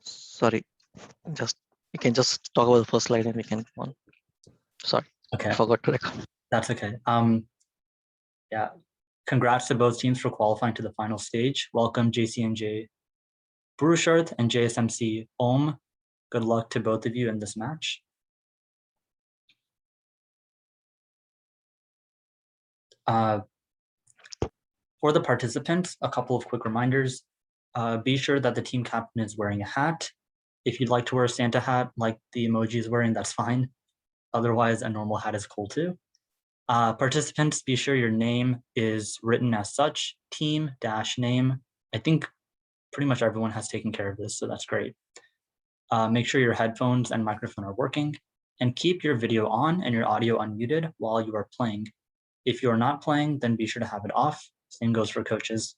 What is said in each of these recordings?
Sorry, you can just talk about the first slide and we can go on. Sorry, okay. I forgot to record. That's okay. Yeah, congrats to both teams for qualifying to the final stage. Welcome JCNJ, Purusharth and JSMC Om. Good luck to both of you in this match. For the participants, a couple of quick reminders. Be sure that the team captain is wearing a hat. If you'd like to wear a Santa hat like the emoji is wearing, that's fine. Otherwise, a normal hat is cool too. Participants, be sure your name is written as such, team-name. I think pretty much everyone has taken care of this, so that's great. Make sure your headphones and microphone are working, and keep your video on and your audio unmuted while you are playing. If you are not playing, then be sure to have it off. Same goes for coaches.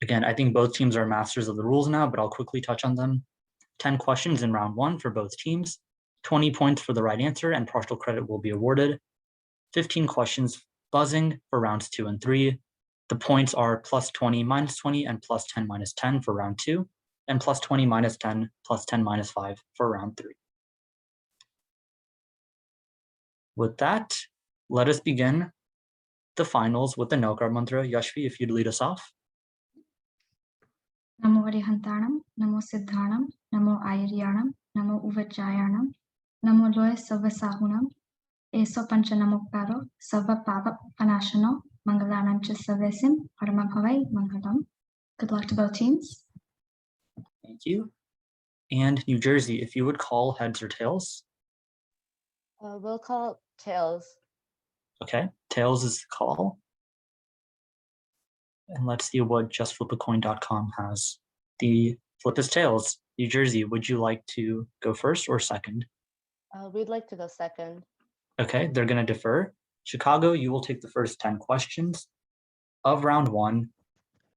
Again, I think both teams are masters of the rules now, but I'll quickly touch on them. 10 questions in round 1 for both teams, 20 points for the right answer, and partial credit will be awarded. 15 questions buzzing for rounds 2 and 3. The points are +20, -20, and +10, -10 for round 2, and +20, -10, +10, -5 for round 3. With that, let us begin the finals with the Nokar mantra. Yashvi, if you'd lead us off. Namo Arihantanam, Namo Siddhanam, Namo Ayiryanam, Namo Uvajayanam, Namo Loe Savasahunam, Eso Pancha Namokaro, Sava Papa Panashano, Mangalanancha Savesim, Paramabhavai, Mangalam. Good luck to both teams. Thank you. And New Jersey, if you would call heads or tails. We'll call tails. Okay, tails is the call. And let's see what justflipacoin.com has. The flip is tails. New Jersey, would you like to go first or second? We'd like to go second. Okay, they're going to defer. Chicago, you will take the first 10 questions of round 1,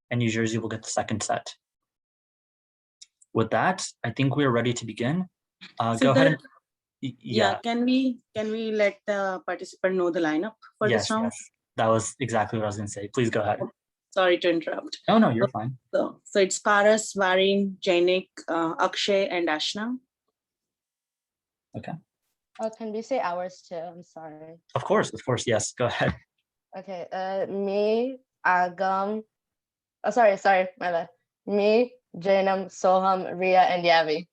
and New Jersey will get the second set. With that, I think we are ready to begin. Go ahead. Yeah, can we let the participant know the lineup for this round? Yes, that was exactly what I was going to say. Please go ahead. Sorry to interrupt. Oh, no, you're fine. So it's Paras, Varin, Jainik, Akshay, and Ashna. Okay. Can we say ours too? I'm sorry. Of course, yes, go ahead. Okay, me, Agam, sorry, my bad. Me, Jainam, Soham, Ria, and Yavi.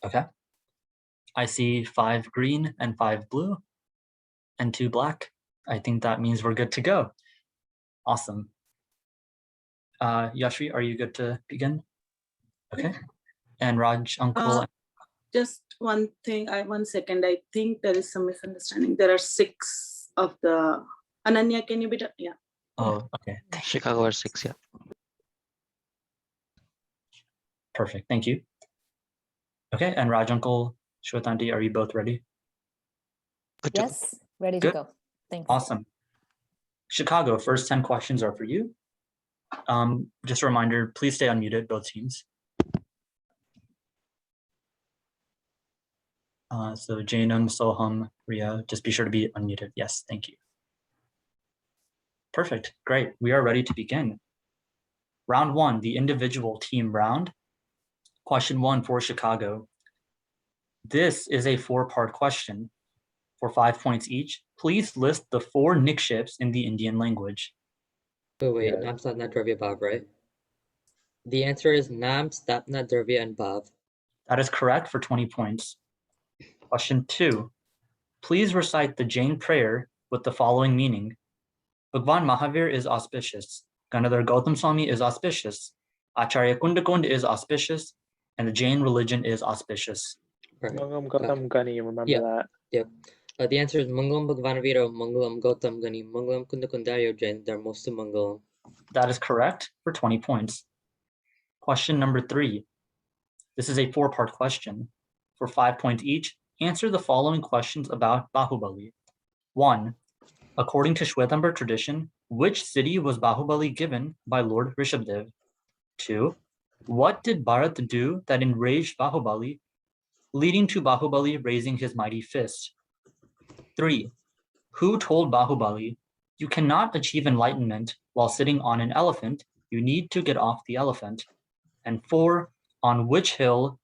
Okay. I see 5 green and 5 blue and 2 black. I think that means we're good to go. Awesome. Yashvi, are you good to begin? Okay. And Raj, Uncle. Just one thing, 1 second. I think there is some misunderstanding. There are 6 of the Ananya. Can you be? Yeah. Oh, okay. Chicago are 6, yeah. Perfect. Thank you. Okay, and Raj, Uncle, Shwetanti, are you both ready? Yes, ready to go. Thanks. Awesome. Chicago, first 10 questions are for you. Just a reminder, please stay unmuted, both teams. So Jainam, Soham, Ria, just be sure to be unmuted. Yes, thank you. Perfect, great. We are ready to begin. Round 1, the individual team round. Question 1 for Chicago. This is a 4-part question for 5 points each. Please list the 4 nikships in the Indian language. Oh wait, Nam, Satna, Dravya, Bhav, right? The answer is Nam, Stapna, Dravya, and Bhav. That is correct for 20 points. Question 2. Please recite the Jain prayer with the following meaning. Bhagwan Mahavir is auspicious. Ganadhar Gautam Swami is auspicious. Acharya Kundakund is auspicious. And the Jain religion is auspicious. Right. Mangalam Gautam Gani, remember that? Yep. The answer is Mangalam Bhagwan Viro, Mangalam Gautam Gani, Mangalam Kundakundaryo Jain, Dharmostu Mangalam. That is correct for 20 points. Question number 3. This is a 4-part question. For 5 points each, answer the following questions about Bahubali. 1. According to Shwetambar tradition, which city was Bahubali given by Lord Rishabdev? 2. What did Bharat do that enraged Bahubali, leading to Bahubali raising his mighty fist? 3. Who told Bahubali You cannot achieve enlightenment while sitting on an elephant. You need to get off the elephant. And 4, on which hill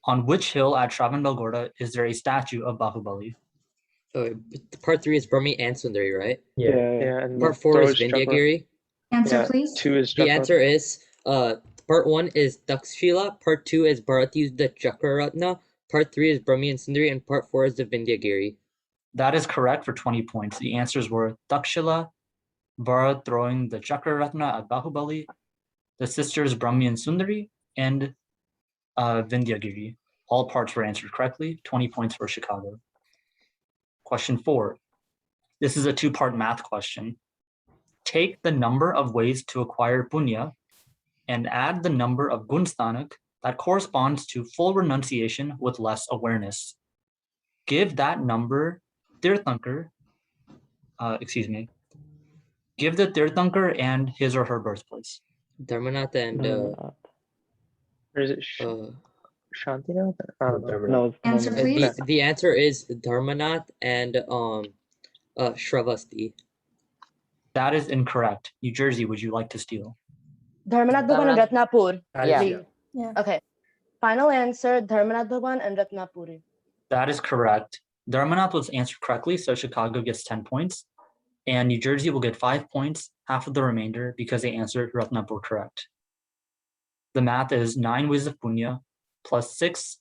at Shravanbelgorda is there a statue of Bahubali? Oh, part 3 is Brahmi and Sundari, right? Yeah, and Part 4 is those Chakra- Vindhyagiri. Answer, Yeah, please. 2 is The Chakra- answer is part 1 is Dakshila, part 2 is Bharati the Chakraratna, part 3 is Brahmi and Sundari, and part 4 is the Vindhyagiri. That is correct for 20 points. The answers were Dakshila, Bharat throwing the Chakraratna at Bahubali, the sisters Brahmi and Sundari, and Vindhyagiri. All parts were answered correctly. 20 points for Chicago. Question 4. This is a 2-part math question. Take the number of ways to acquire punya and add the number of gunsthanak that corresponds to full renunciation with less awareness. Give that number Tirthankar, give the Tirthankar and his or her birthplace. Dharmanath and Or is it Shantinath? I don't know. No. Answer, please. the answer is Dharmanath and Shravasti. That is incorrect. New Jersey, would you like to steal? Dharmanath Bhavan and Ratnapur. Yeah. Yeah. Okay. Final answer, Dharmanath Bhavan and Ratnapuri. That is correct. Dharmanath was answered correctly, so Chicago gets 10 points. And New Jersey will get 5 points, half of the remainder, because they answered Ratnapur correct. The math is 9 ways of punya plus 6,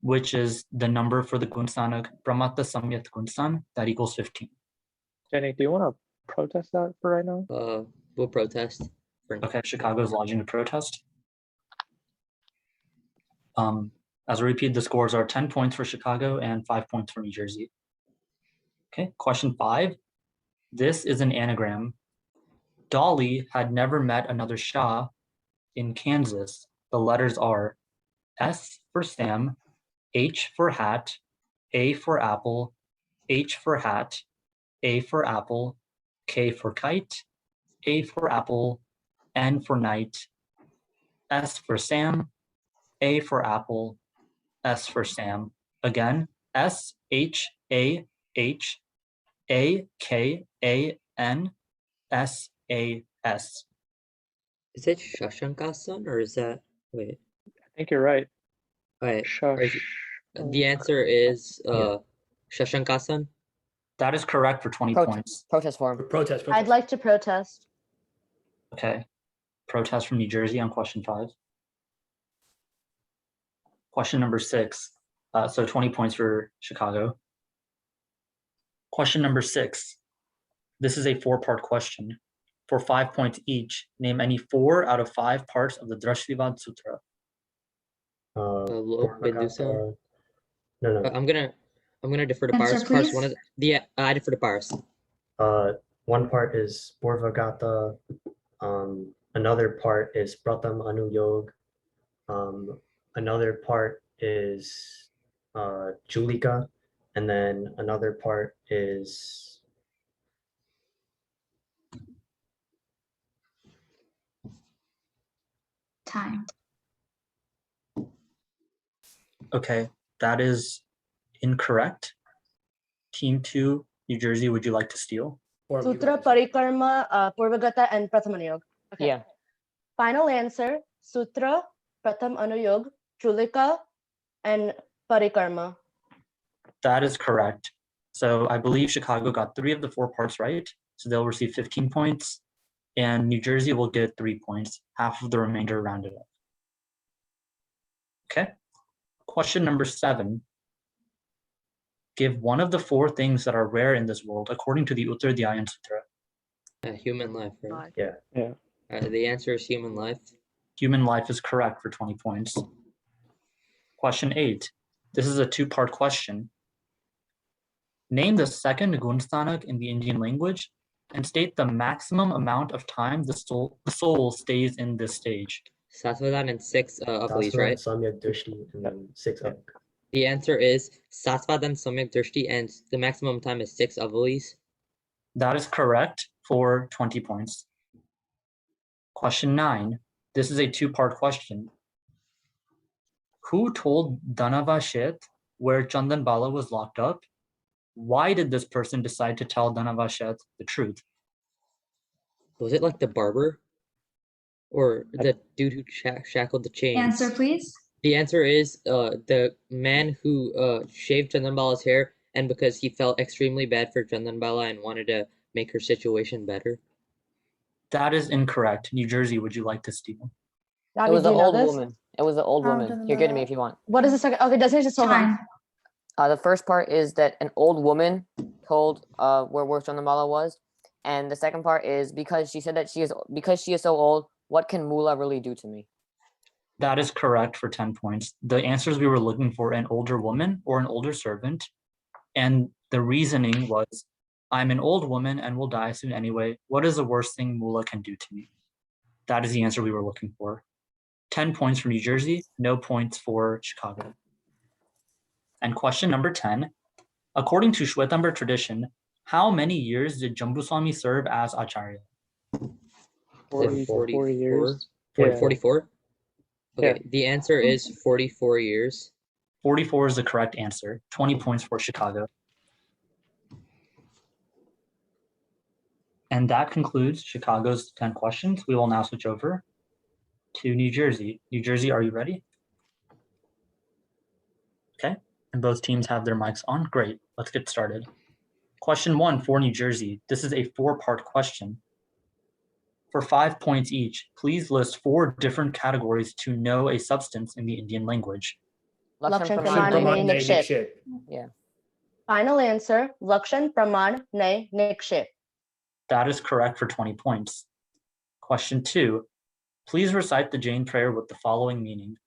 which is the number for the gunsthanak Brahmata Samyat Gunstan, that equals 15. Jenny, do you want to protest that for right now? We'll protest. Okay, Chicago is lodging a protest. As a repeat, the scores are 10 points for Chicago and 5 points for New Jersey. Okay, question 5. This is an anagram. Dolly had never met another Shah in Kansas. The letters are S for Sam, H for hat, A for apple, H for hat, A for apple, K for kite, A for apple, N for night, S for Sam, A for apple, S for Sam. Again, S, H, A, H, A, K, A, N, S, A, S. Is it Shashankasan or is that, wait, I think you're right. wait, Shush. the answer is Shashankasan? That is correct for 20 points. Protest form. Protest. I'd like to protest. Okay. Protest from New Jersey on question 5. Question number 6. So 20 points for Chicago. Question number 6. This is a 4-part question. For 5 points each, name any 4 out of 5 parts of the Drashtivad Sutra. Bindusa. No. I'm gonna defer to Answer, Paras. Paras, please. one of the I defer to Paras. One part is Purvagata. Another part is Pratam Anuyog. Another part is Julika. And then another part is Time. Okay, that is incorrect. Team 2, New Jersey, would you like to steal? Sutra, Parikarma, Purvagata, and Pratham Anuyog. Okay. Yeah. Final answer, Sutra, Pratham Anuyog, Chulika, and Parikarma. That is correct. So I believe Chicago got 3 of the 4 parts right, so they'll receive 15 points, and New Jersey will get 3 points, half of the remainder rounded up. Okay. Question number 7. Give one of the 4 things that are rare in this world according to the Uttar Dhyayan Sutra. Human life, right? Yeah. The answer is human life. Human life is correct for 20 points. Question 8. This is a 2-part question. Name the second gunsthanak in the Indian language and state the maximum amount of time the soul stays in this stage. Sattvadan and 6 Avalis, right? Samyak Drishti, and then 6 up. The answer is Sattvadan Samyak Drishti, and the maximum time is 6 Avalis. That is correct for 20 points. Question 9. This is a 2-part question. Who told Dhanava Shet where Chandan Bala was locked up Why did this person decide to tell Dhanavashet the truth? Was it like the barber? Or the dude who shackled the chains? Answer, please. The answer is the man who shaved Chandanbala's hair, and because he felt extremely bad for Chandanbala and wanted to make her situation better. That is incorrect. New Jersey, would you like to steal? It Ravi, was do the you know old this? woman. It was the old woman. doesn't Here, know give it to me that. if you want. What is the second? Okay, doesn't it just Time. The first part is that an old woman told where Chandrabala was, and the second part is because she said that she is so old. What can Mula really do to me? That is correct for 10 points. The answers we were looking for: an older woman or an older servant, and the reasoning was, I'm an old woman and will die soon anyway. What is the worst thing Mula can do to me? That is the answer we were looking for. 10 points for New Jersey, no points for Chicago. And question number 10, according to Shwetambar tradition, how many years did Jambuswami serve as Acharya? 44 years. 44? Okay, Yeah. the answer is 44 years. 44 is the correct answer. 20 points for Chicago. And that concludes Chicago's 10 questions. We will now switch over to New Jersey. New Jersey, are you ready? Okay, and both teams have their mics on. Great, let's get started. Question 1 for New Jersey. This is a 4-part question. For 5 points each, please list 4 different categories to know a substance in the Indian language. Lakshan, Praman, Praman, Nay, Nay, Nikshep. Nikshep. Yeah. Final answer, Lakshan, Praman, Nay, Nikshep. That is correct for 20 points. Question 2, please recite the Jain prayer with the following meaning.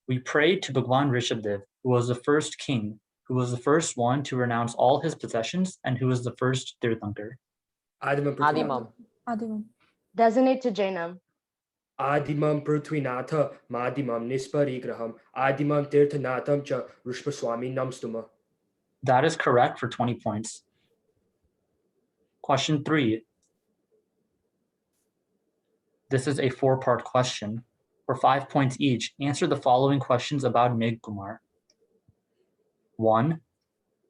We pray to Bhagwan Rishabdev, who was the first king, who was the first one to renounce all his possessions, and who was the first Tirthankar. Adimam. Adimam. Designate to Jainam. Adimam Prithvinatha Madimam Nisparigraham Adimam Tirthanatham Cha Rushpaswami Namstuma. That is correct for 20 points. Question 3. This is a 4-part question. For 5 points each, answer the following questions about Megh Kumar. 1.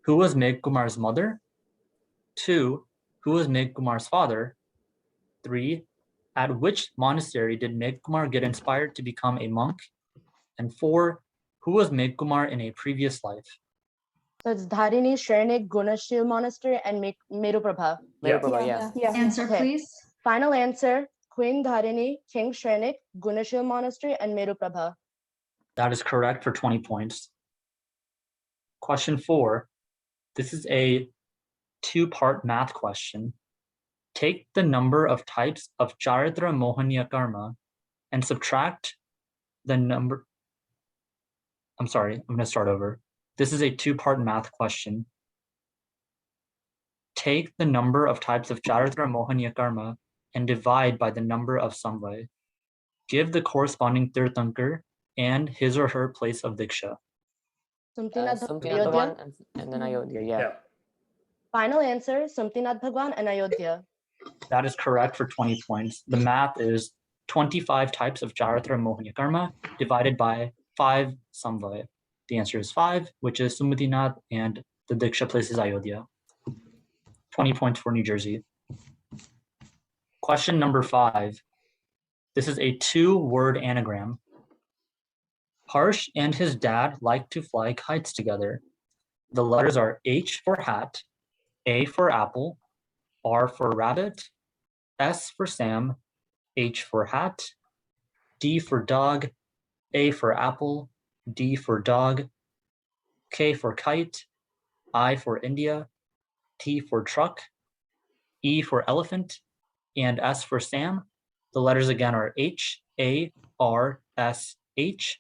Who was Megh Kumar's mother? 2. Who was Megh Kumar's father? 3. At which monastery did Megh Kumar get inspired to become a monk? And 4. Who was Megh Kumar in a previous life? So it's Dharini, Shrainik, Gunashil Monastery, and Meruprabha. Yeah. Answer, Okay. please. Final answer, Queen Dharini, King Shrainik, Gunashil Monastery, and Meruprabha. That is correct for 20 points. Question 4. This is a 2-part math question. Take the number of types of Charitra Mohaniya Karma and subtract the number. I'm sorry, I'm going to start over. This is a 2-part math question. Take the number of types of Charitra Mohaniya Karma and divide by the number of Samvay. Give the corresponding Tirthankar and his or her place of Diksha. Sumtinath Sumtinath Ayodhya. Bhagwan and then Ayodhya. Yeah. Final answer, Sumtinath Bhagwan and Ayodhya. That is correct for 20 points. The math is 25 types of Charitra Mohaniya Karma divided by 5 Samvay. The answer is 5, which is Sumtinath, and the Diksha place is Ayodhya. 20 points for New Jersey. Question number 5. This is a 2-word anagram. Harsh and his dad like to fly kites together. The letters are H for hat, A for apple, R for rabbit, S for Sam, H for hat, D for dog, A for apple, D for dog, K for kite, I for India, T for truck, E for elephant, and S for Sam. The letters again are H, A, R, S, H,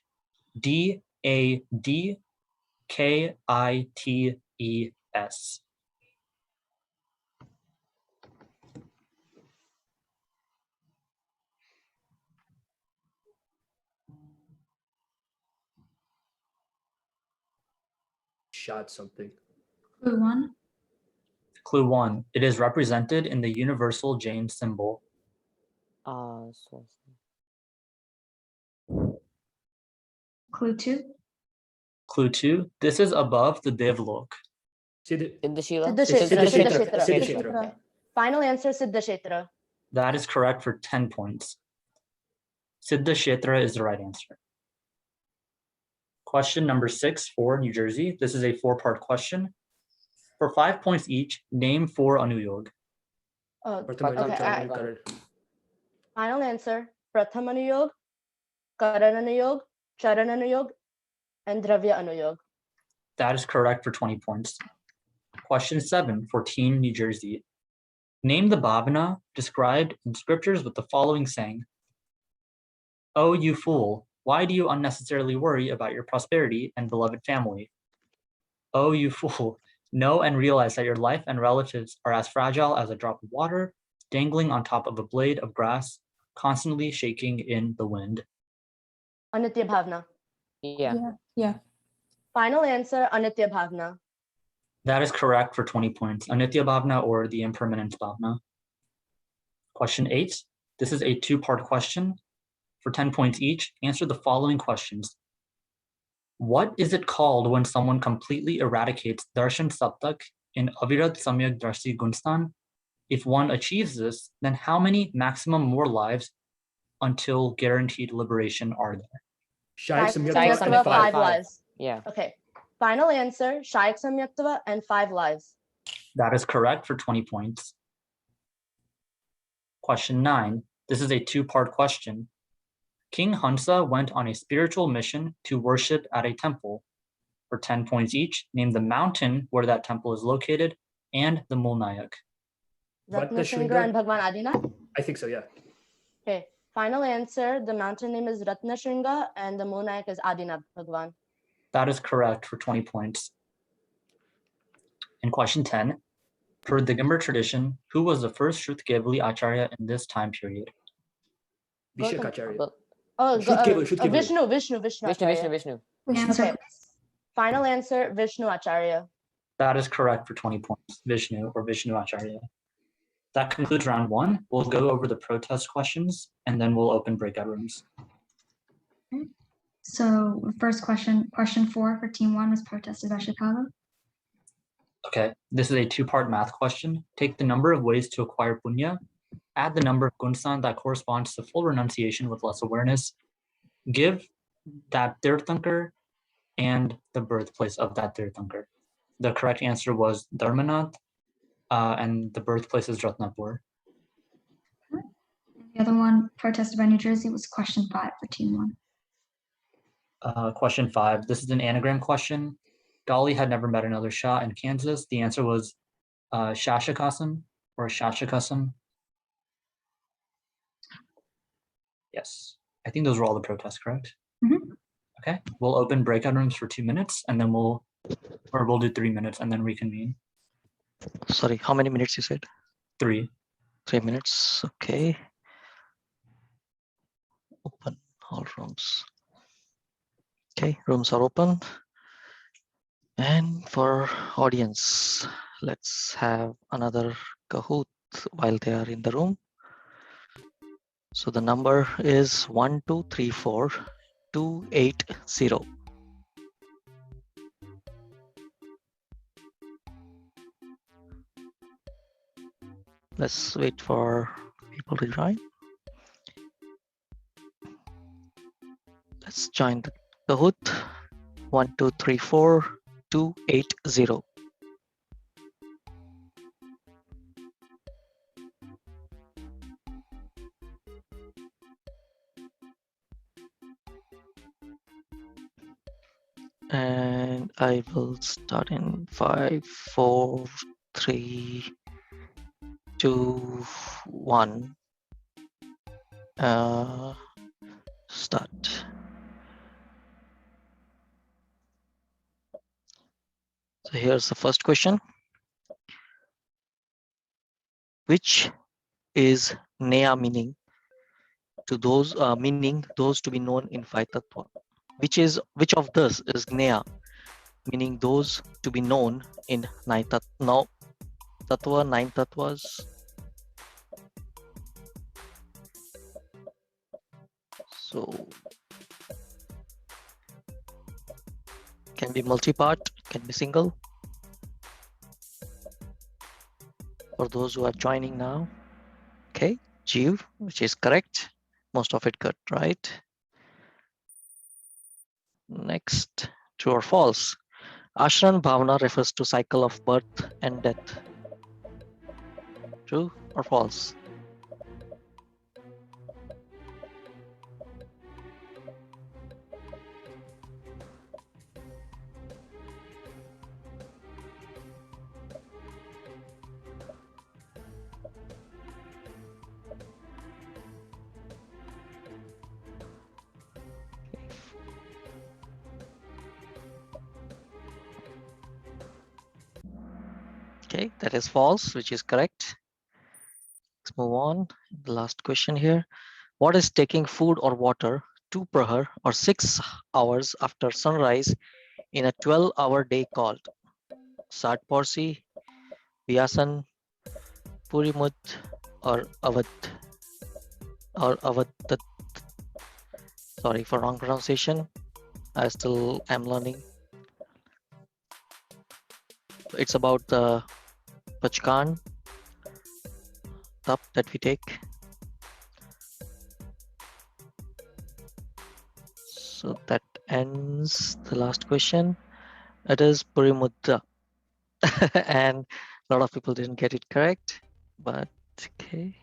D, A, D, K, I, T, E, S. Shot something. Clue 1. Clue 1. It is represented in the universal Jain symbol. Clue 2. Clue 2. This is above the Devlok. Siddh- Siddhashila? Siddhashetra. Siddhashetra. Final answer, Siddhashetra. That is correct for 10 points. Siddhashetra is the right answer. Question number 6 for New Jersey. This is a 4-part question. For 5 points each, name 4 anuyog. Final answer, Pratham Anuyog, Karan Anuyog, Charan Anuyog, and Dravya Anuyog. That is correct for 20 points. Question 7 for Team New Jersey. Name the bhavana described in scriptures with the following saying. Oh, you fool, why do you unnecessarily worry about your prosperity and beloved family? Oh, you fool, know and realize that your life and relatives are as fragile as a drop of water dangling on top of a blade of grass, constantly shaking in the wind. Anitya Bhavna. Yeah. Final answer, Anitya Bhavna. That is correct for 20 points. Anitya Bhavna or the impermanent Bhavna. Question 8. This is a 2-part question. For 10 points each, answer the following questions. What is it called when someone completely eradicates Darshan Saptak in Avirat Samyak Darsi Gunstan? If one achieves this, then how many maximum more lives until guaranteed liberation are there? Shaikh Samyaktava, Samyaktava, 5 lives. Yeah. Okay. Final answer, Shaikh Samyaktava and 5 lives. That is correct for 20 points. Question 9. This is a 2-part question. King Hansa went on a spiritual mission to worship at a temple. For 10 points each, name the mountain where that temple is located and the Mulnayak. Ratnashringa and Bhagwan Adinath? I think so, yeah. Okay. Final answer, the mountain name is Ratnashringa and the Monayak is Adinath Bhagwan. That is correct for 20 points. In question 10, for the Digambar tradition, who was the first Shruth Kevali Acharya in this time period? Vishakacharya. Oh, Shruth Kevali. Vishnu. Vishnu. Answer. Okay. Final answer, Vishnu Acharya. That is correct for 20 points. Vishnu or Vishnu Acharya. That concludes round 1. We'll go over the protest questions and then we'll open breakout rooms. So first question 4 for team 1 was protested by Chicago. Okay, this is a 2-part math question. Take the number of ways to acquire punya, add the number of gunsan that corresponds to full renunciation with less awareness, give that Tirthankar and the birthplace of that Tirthankar. The correct answer was Dharmanath, and the birthplace is Ratnapur. The other one protested by New Jersey was question 5 for team 1. Question 5, this is an anagram question. Dolly had never met another Shah in Kansas. The answer was Shashakasan or Shashakasan. Yes, I think those were all the protests, correct? Mhm. Okay, we'll open breakout rooms for 2 minutes and then we'll do 3 minutes and then reconvene. Sorry, how many minutes you said? 3. 3 minutes. Okay. Open all rooms. Okay, rooms are open. And for audience, let's have another Kahoot while they are in the room. So the number is 1234280. Let's wait for people to join. Let's join the Kahoot. 1234280. And I will start in 5, 4, 3, 2, 1. Start. So here's the first question. Which is Neya meaning to those meaning those to be known in five tattva? Which of this is Neya meaning those to be known in 9 tattva? 9 tattvas. So can be multi-part, can be single. for those who are joining now. Okay, Jeev, which is correct. Most of it good, right? Next, true or false? Ashran Bhavana refers to cycle of birth and death. True or false? Okay, that is false, which is correct. Let's move on. The last question here. What is taking food or water 2 prahar or 6 hours after sunrise in a 12-hour day called? Sat Porsi, Vyasan, Purimut, or Avad? Or Avad? Sorry for wrong pronunciation. I still am learning. It's about the Pachkan tap that we take. So that ends the last question. It is Purimutta. And a lot of people didn't get it correct, but okay.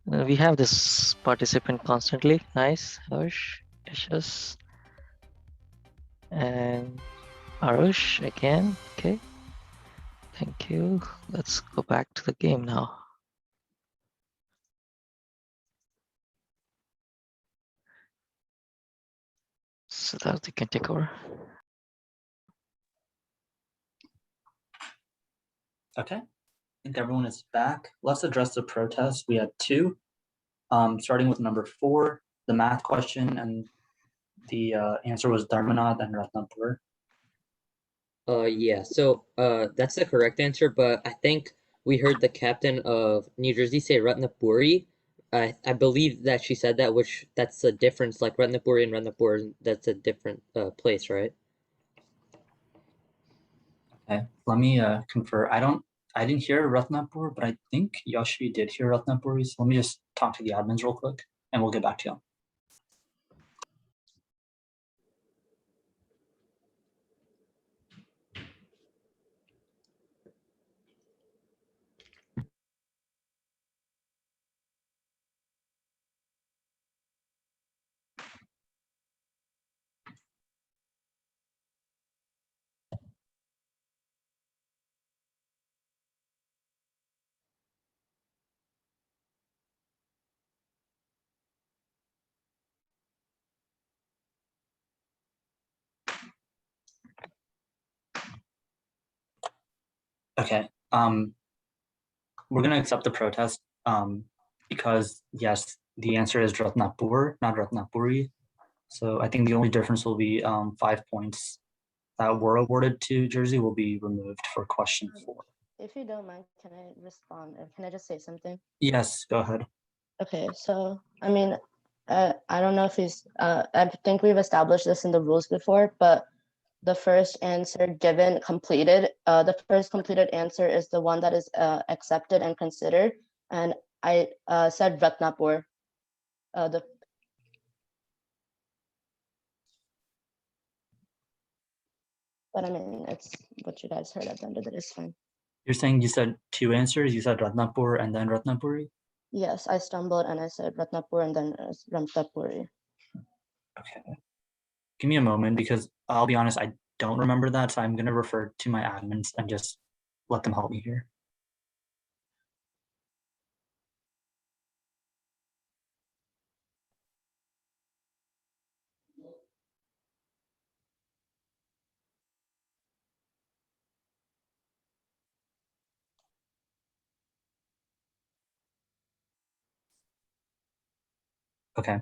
We have this participant constantly. Nice, Harsh, Yashas, and Arush again. Okay, thank you. Let's go back to the game now. So that you can take over. Okay, I think everyone is back. Let's address the protests. We had 2, starting with number 4, the math question, and the answer was Dharmanath and Ratnapur. Yeah, so that's the correct answer, but I think we heard the captain of New Jersey say Ratnapuri. I believe that she said that, which that's a difference, like Ratnapuri and Ratnapur, that's a different place, right? Okay, let me confer. I didn't hear Ratnapur, but I think Yoshi did hear Ratnapuri. So let me just talk to the admins real quick, and we'll get back to you. Okay. We're gonna accept the protest because yes, the answer is Ratnapur, not Ratnapuri. So I think the only difference will be 5 points that were awarded to Jersey will be removed for question 4. If you don't mind, can I respond? Can I just say something? Yes, go ahead. Okay, so I mean, I don't know if he's. I think we've established this in the rules before, but the first answer given completed, the first completed answer is the one that is accepted and considered. And I said Ratnapur. But I mean, it's what you guys heard at the end of it is fine. You're saying you said 2 answers. You said Ratnapur and then Ratnapuri. Yes, I stumbled and I said Ratnapur and then Ratnapuri. Okay. Give me a moment because I'll be honest, I don't remember that. So I'm going to refer to my admins and just let them help me here. Okay.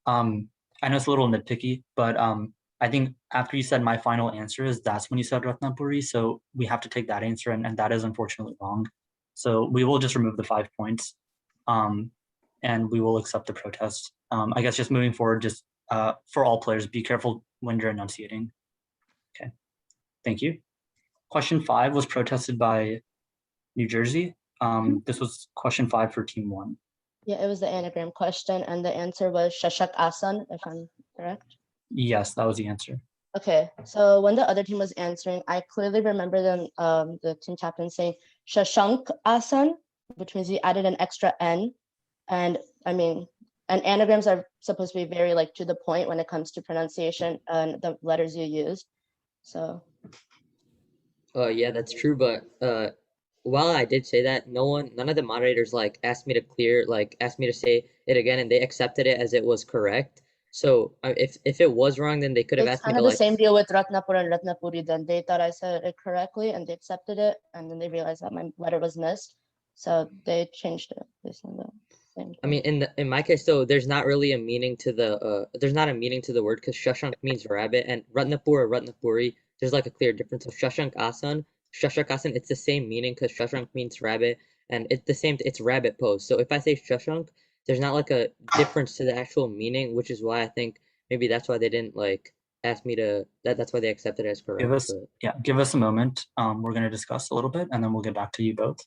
I know it's a little nitpicky, but I think after you said my final answer is, that's when you said Ratnapuri. So we have to take that answer, and that is unfortunately wrong. So we will just remove the 5 points, and we will accept the protest. I guess just moving forward, just for all players, be careful when you're enunciating. Okay. thank you. Question 5 was protested by New Jersey. This was question 5 for team 1. Yeah, it was the anagram question, and the answer was Shashak Asan, if I'm correct. Yes, that was the answer. Okay, so when the other team was answering, I clearly remember them, the team captain saying Shashank Asan, which means he added an extra N. And I mean, and anagrams are supposed to be very like to the point when it comes to pronunciation and the letters you use. So. Yeah, that's true. But while I did say that, none of the moderators asked me to say it again, and they accepted it as it was correct. So if it was wrong, then they could have It's asked me kind to of the same deal with Ratnapur and Ratnapuri. Then they thought I said it correctly, and they accepted it, and then they realized that my letter was missed, so they changed it based on the same. I mean, in my case, though, there's not really a meaning to the word, because Shashank means rabbit, and Ratnapur or Ratnapuri, there's like a clear difference. So Shashank Asan, it's the same meaning because Shashank means rabbit, and it's rabbit pose. So if I say Shashank, there's not like a difference to the actual meaning, which is why I think maybe that's why they didn't ask me to, that's why they accepted it as correct. Give us a moment. We're going to discuss a little bit, and then we'll get back to you both.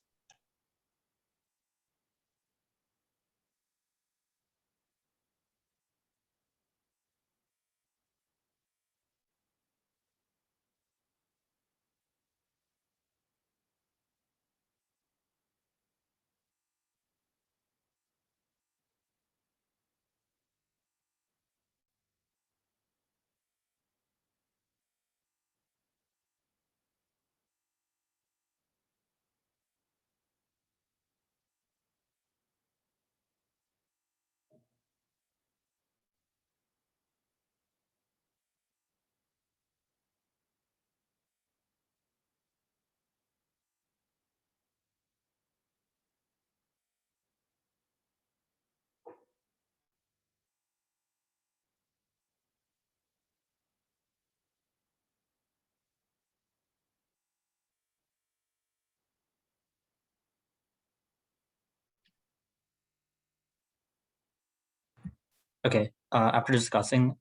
Okay, after discussing,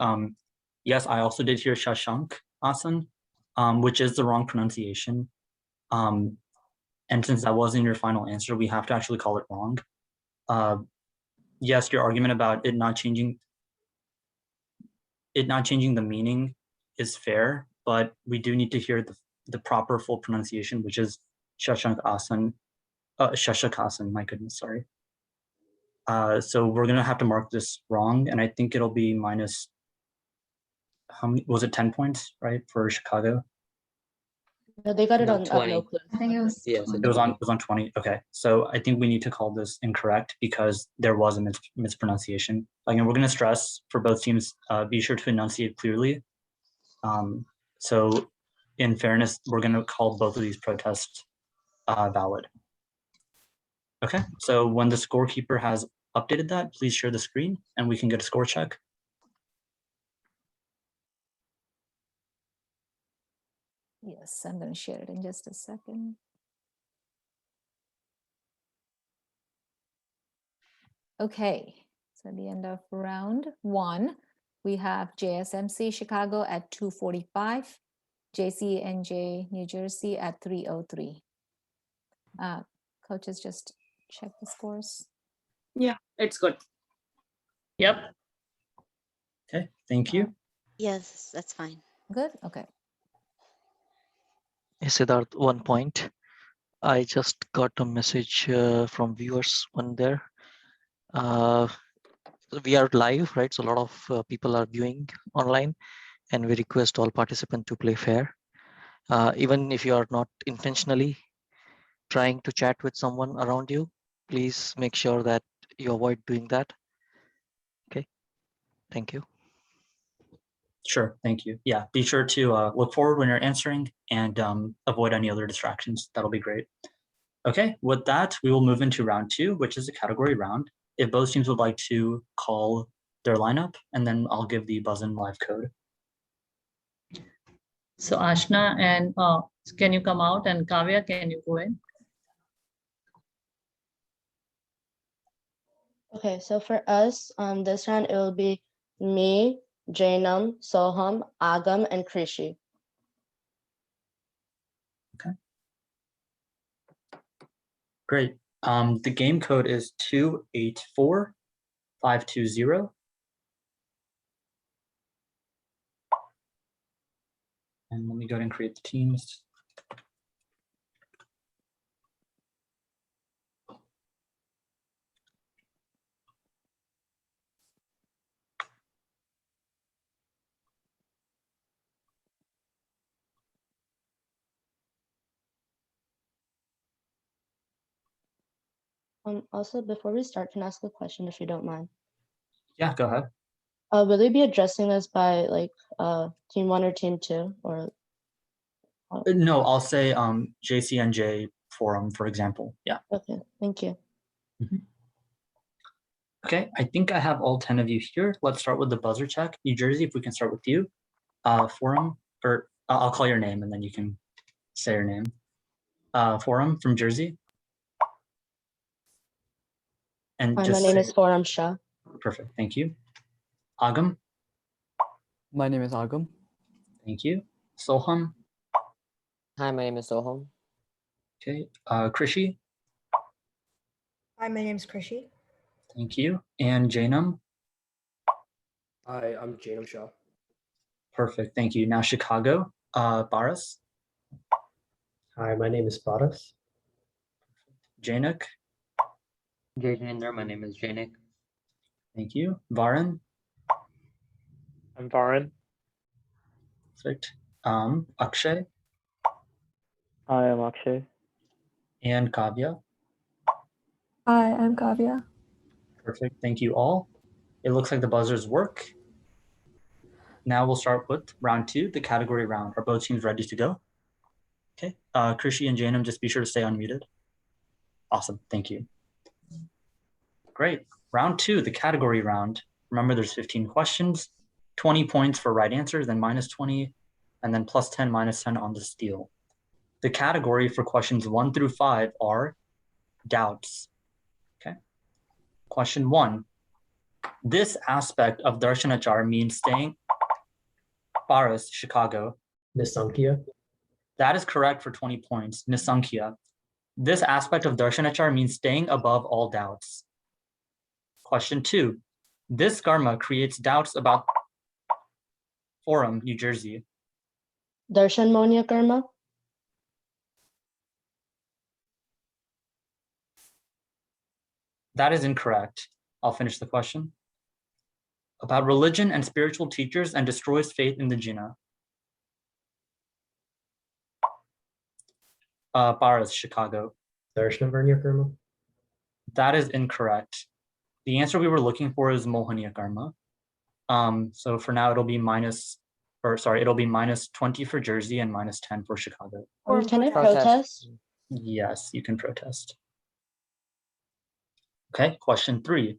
yes, I also did hear Shashank Asan, which is the wrong pronunciation. And since that wasn't your final answer, we have to actually call it wrong. Yes, your argument about it not changing the meaning is fair, but we do need to hear the proper full pronunciation, which is Shashank Asan, Shashak Asan, my goodness, sorry. So we're gonna have to mark this wrong, and I think it'll be minus, how many, was it 10 points, right, for Chicago? No, they got it No, on 20. no clue. I think it was. Yes, It was on 20. Okay, so I think we need to call this incorrect because there was a mispronunciation. Again, we're going to stress for both teams, be sure to enunciate clearly. So in fairness, we're going to call both of these protests valid. Okay, so when the scorekeeper has updated that, please share the screen and we can get a score check. Yes, I'm going to share it in just a second. Okay, so at the end of round 1, we have JSMC Chicago at 245, JCNJ New Jersey at 303. Coaches, just check the scores. Yeah, it's good. Yep. Okay, thank you. Yes, that's fine. Good, okay. Siddharth, 1 point. I just got a message from viewers on there. We are live, right? So a lot of people are viewing online, and we request all participants to play fair. Even if you are not intentionally trying to chat with someone around you, please make sure that you avoid doing that. Okay, thank you. Sure, thank you. Yeah, be sure to look forward when you're answering and avoid any other distractions. That'll be great. Okay, with that, we will move into round 2, which is a category round. If both teams would like to call their lineup, and then I'll give the buzz-in live code. So Ashna and can you come out, and Kavya, can you go in? Okay, so for us, this round it will be me, Jainam, Soham, Agam, and Krishi. Great. The game code is 284520. And let me go ahead and create the teams. Also, before we start, can I ask a question if you don't mind? Yeah, go ahead. Will they be addressing us by like team 1 or team 2 or? No, I'll say JCNJ forum, for example. Yeah. Okay, thank you. Okay, I think I have all 10 of you here. Let's start with the buzzer check. New Jersey, if we can start with you. Forum, or I'll call your name and then you can say your name. Forum from Jersey. And Hi, my just name say- is Forum Shah. Perfect, thank you. Agam, My name is Agam. thank you. Soham, Hi, my name is Soham. okay. Krishi, Hi, my name is Krishi. thank you. And Jainam, Hi, I'm Jain Shah. perfect, thank you. Now Chicago, Baras, Hi, my name is Baras. Jainak, Jaininder, my name is Jainik. thank you. Varan, I'm Varan. perfect. Akshay, Hi, I'm Akshay. and Kavya. Hi, I'm Kavya. Perfect, thank you all. It looks like the buzzers work. Now we'll start with round 2, the category round. Are both teams ready to go? Okay, Krishi and Jainam, just be sure to stay unmuted. Awesome, thank you. Great, round 2, the category round. Remember there's 15 questions, 20 points for right answers, then minus 20, and then plus 10, minus 10 on the steal. The category for questions 1 through 5 are doubts. Okay. Question 1. This aspect of Darshanachar means staying. Paris, Chicago. Nisankhya. That is correct for 20 points. Nisankhya. This aspect of Darshanachar means staying above all doubts. Question 2. This karma creates doubts about Forum, New Jersey. Darshan Monya Karma. That is incorrect. I'll finish the question. About religion and spiritual teachers and destroys faith in the Jina. Paris, Chicago. Darshnavarnya Karma. That is incorrect. The answer we were looking for is Mohaniya Karma. So for now it'll be minus 20 for Jersey and minus 10 for Chicago. Can I protest? Yes, you can protest. Okay, question 3.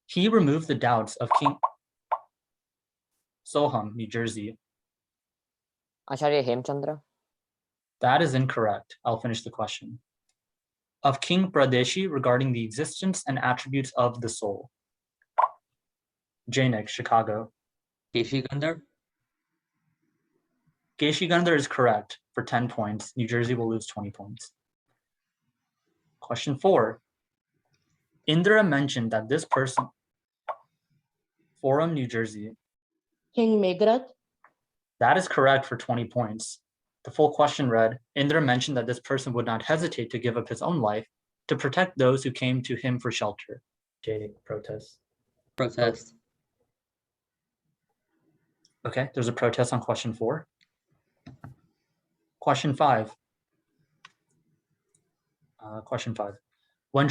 He removed the doubts of King Soham, New Jersey. Acharya Hemchandra. That is incorrect. I'll finish the question. Of King Pradeshi regarding the existence and attributes of the soul. Jainik, Chicago. Keshi Gandhar. Geshi Gandhar is correct for 10 points. New Jersey will lose 20 points. Question 4. Indra mentioned that this person, Forum, New Jersey. King Megrat. That is correct for 20 points. The full question read, Indra mentioned that this person would not hesitate to give up his own life to protect those who came to him for shelter. Jainik, protest. Protest. Okay, there's a protest on question 4. Question 5. When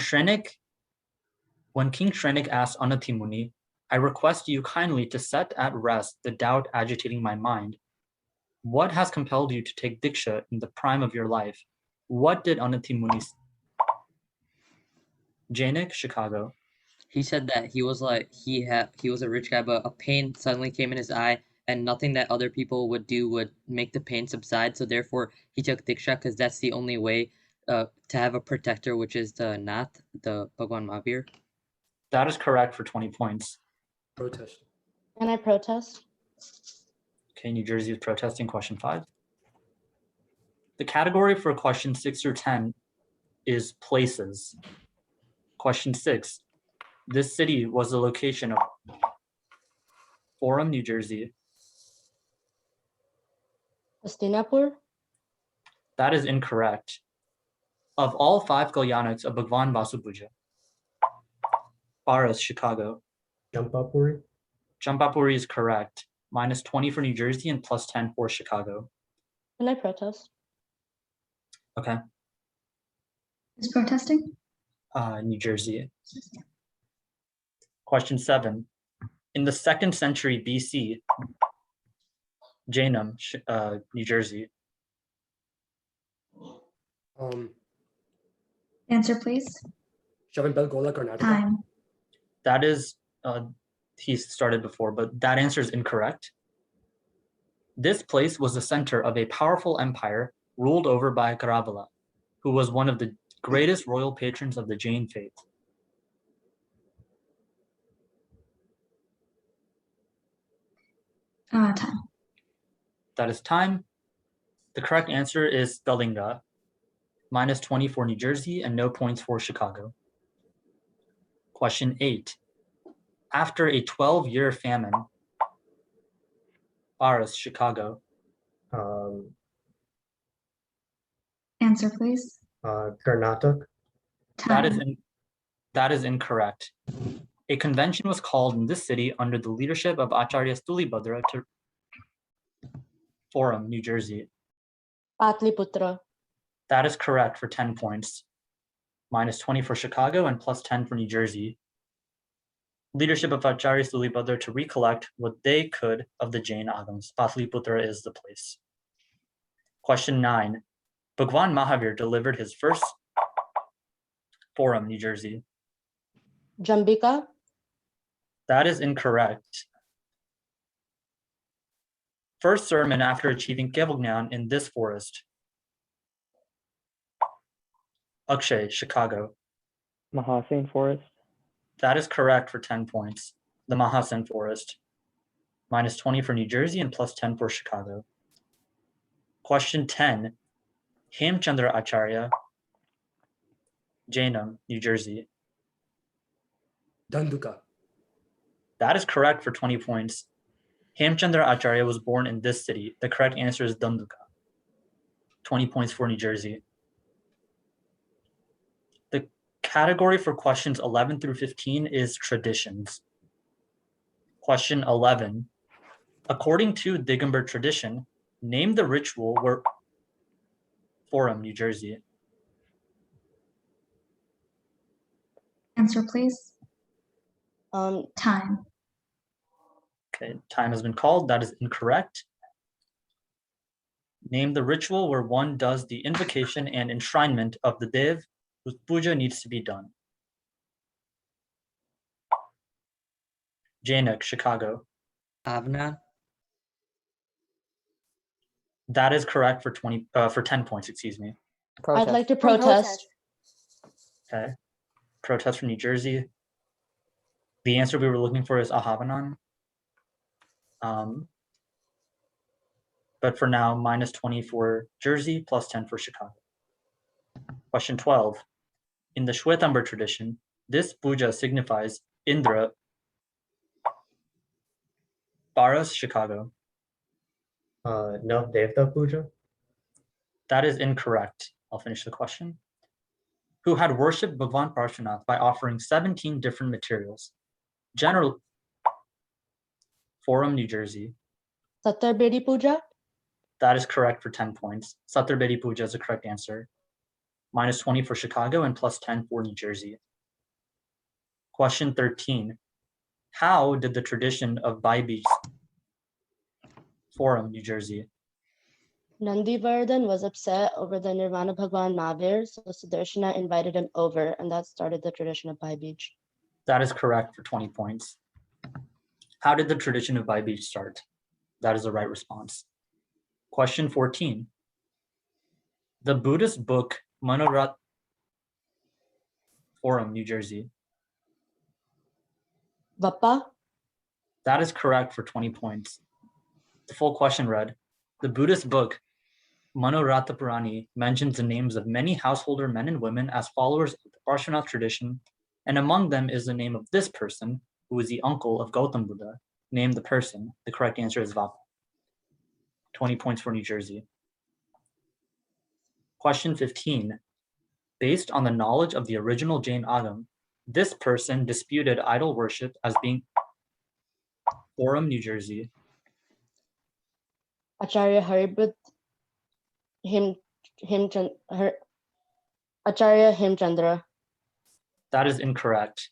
King Shrenik asked Anati Muni, I request you kindly to set at rest the doubt agitating my mind. What has compelled you to take Diksha in the prime of your life? What did Anati Muni say? Jainik, Chicago. He said that he was like he was a rich guy, but a pain suddenly came in his eye, and nothing that other people would do would make the pain subside. So therefore, he took Diksha because that's the only way to have a protector, which is the Nath, the Bhagwan Mahavir. That is correct for 20 points. Protest. Can I protest? Okay, New Jersey is protesting question 5. The category for question 6 through 10 is places. Question 6. This city was the location of Forum, New Jersey. Hastinapur? That is incorrect. Of all 5 Kalyaniks of Bhagwan Vasupuja, Paras, Chicago. Champapuri? Champapuri is correct. -20 for New Jersey and +10 for Chicago. Can I protest? Okay. Who's protesting? New Jersey. Question 7. In the 2nd century BC, Jainam, New Jersey. Answer, please. Shavanbelgola, Karnataka. Time. That is, he started before, but that answer is incorrect. This place was the center of a powerful empire ruled over by Karavala, who was one of the greatest royal patrons of the Jain faith. Time. That is time. The correct answer is Kalinga, -20 for New Jersey and no points for Chicago. Question 8. After a 12-year famine, Paras, Chicago. Answer, please. Karnataka. That is incorrect. A convention was called in this city under the leadership of Acharya Stulibhadra to Forum, New Jersey. Patliputra. That is correct for 10 points. -20 for Chicago and +10 for New Jersey. Leadership of Acharya Stulibhadra to recollect what they could of the Jain Agams. Patliputra is the place. Question 9. Bhagwan Mahavir delivered his first Forum, New Jersey. Jambika? That is incorrect. First sermon after achieving Kevalgnan in this forest. Akshay, Chicago. Mahasan Forest. That is correct for 10 points. The Mahasan Forest. -20 for New Jersey and +10 for Chicago. Question 10. Hemchandra Acharya, Jainam, New Jersey. Danduka. That is correct for 20 points. Hemchandra Acharya was born in this city. The correct answer is Danduka. 20 points for New Jersey. The category for questions 11 through 15 is traditions. Question 11. According to Digambar tradition, name the ritual where Forum, New Jersey. Answer, please. Time. Okay, time has been called. That is incorrect. Name the ritual where one does the invocation and enshrinement of the Dev whose puja needs to be done. Jaina, Chicago. Avna. That is correct for 10 points, excuse me. I'd like to protest. Okay. Protest from New Jersey. The answer we were looking for is Ahavanan. But for now, -20 for Jersey, +10 for Chicago. Question 12. In the Shwetambar tradition, this puja signifies Indra. Paras, Chicago. No, Devta Puja. That is incorrect. I'll finish the question. Who had worshipped Bhagwan Parshvanath by offering 17 different materials. General Forum, New Jersey. Satarbedi Puja? That is correct for 10 points. Satarbedi Puja is the correct answer. -20 for Chicago and +10 for New Jersey. Question 13. How did the tradition of Bhavisha Forum, New Jersey? Nandivardhan was upset over the Nirvana Bhagwan Mahavir, so Sudarshana invited him over, and that started the tradition of Bhai Beach. That is correct for 20 points. How did the tradition of Bhai Beach start? That is the right response. Question 14. The Buddhist book Manorat Forum, New Jersey. Vappa? That is correct for 20 points. The full question read, the Buddhist book Manoratha Purani mentions the names of many householder men and women as followers of the Parshvanath tradition, and among them is the name of this person, who is the uncle of Gautam Buddha. Name the person. The correct answer is Vapa. 20 points for New Jersey. Question 15. Based on the knowledge of the original Jain Agam, this person disputed idol worship as being Orem, New Jersey. Acharya Acharya Himchandra. That is incorrect.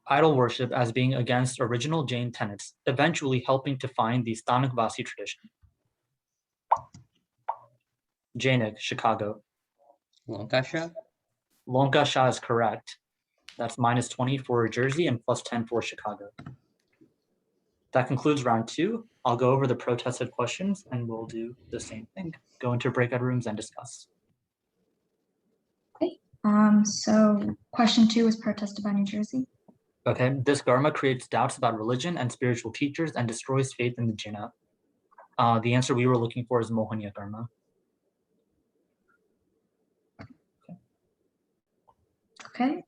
Idol worship as being against original Jain tenets, eventually helping to find the Stanakvasi tradition. Jainik, Chicago. Lankashya? Lonka Shah is correct. That's minus 20 for Jersey and plus 10 for Chicago. That concludes round 2. I'll go over the protested questions and we'll do the same thing. Go into breakout rooms and discuss. Okay. So question 2 was protested by New Jersey. Okay, this Dharma creates doubts about religion and spiritual teachers and destroys faith in the Jaina. The answer we were looking for is Mohaniya Dharma. Okay.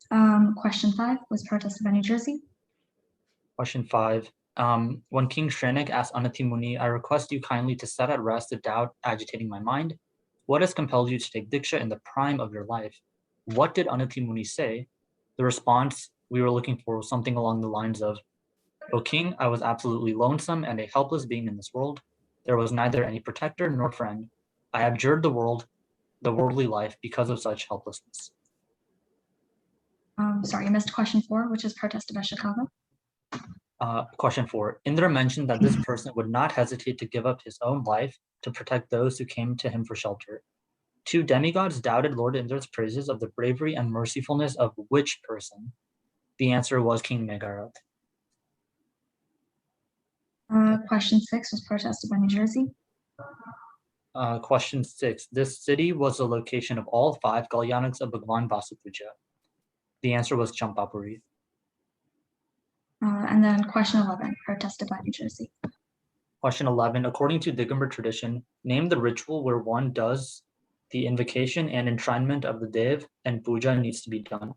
Question 5 was protested by New Jersey. Question 5. When King Shrenik asked Anati Muni, I request you kindly to set at rest the doubt agitating my mind. What has compelled you to take Diksha in the prime of your life? What did Anati Muni say? The response we were looking for was something along the lines of, O King, I was absolutely lonesome and a helpless being in this world. There was neither any protector nor friend. I abjured the worldly life because of such helplessness. Sorry, I missed question 4, which is protested by Chicago. Question 4. Indra mentioned that this person would not hesitate to give up his own life to protect those who came to him for shelter. 2 demigods doubted Lord Indra's praises of the bravery and mercifulness of which person? The answer was King Megharath. Question 6 was protested by New Jersey. Question 6. This city was the location of all 5 Kalyaniks of Bhagwan Vasupuja. The answer was Champapuri. And then question 11, protested by New Jersey. Question 11. According to Digambar tradition, name the ritual where one does the invocation and enshrinement of the Dev and puja needs to be done.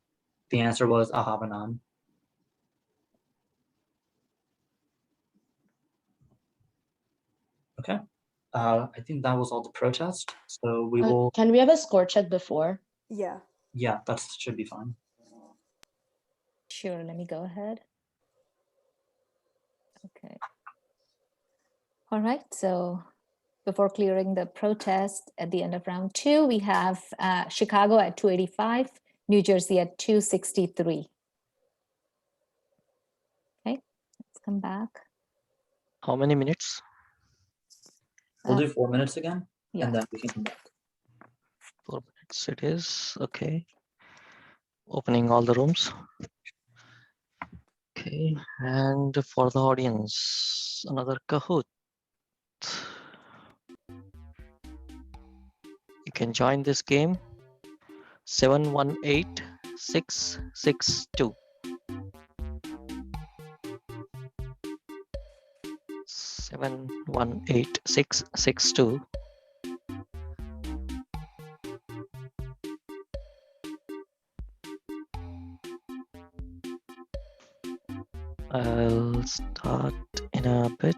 The answer was Ahavanan. Okay. I think that was all the protest. So we will. Can we have a score check before? Yeah. Yeah, that should be fine. Sure, let me go ahead. Okay. All right, so before clearing the protest at the end of round 2, we have Chicago at 285, New Jersey at 263. Okay, let's come back. How many minutes? We'll do 4 minutes again, yeah. and then we can come back. 4 minutes it is. Okay. Opening all the rooms. Okay, and for the audience, another Kahoot. You can join this game. 718662. 718662. I'll start in a bit.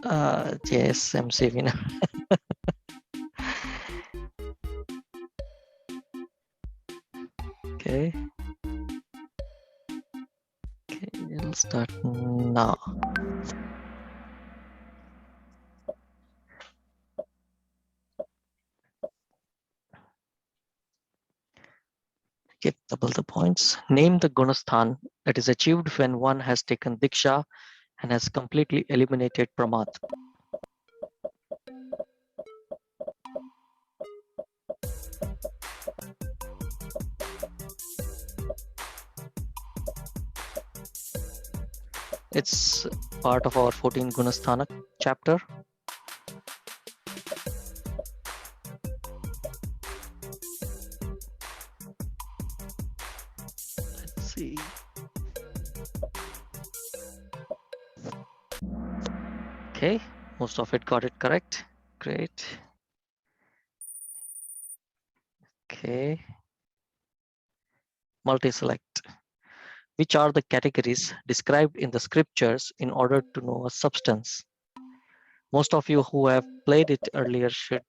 JSMC winner. Okay. Okay, we'll start now. Get double the points. Name the Gunasthan that is achieved when one has taken Diksha and has completely eliminated Pramad. It's part of our 14 Gunasthana chapter. Let's see. Okay, most of it got it correct. Great. Okay. Multi-select. Which are the categories described in the scriptures in order to know a substance? Most of you who have played it earlier should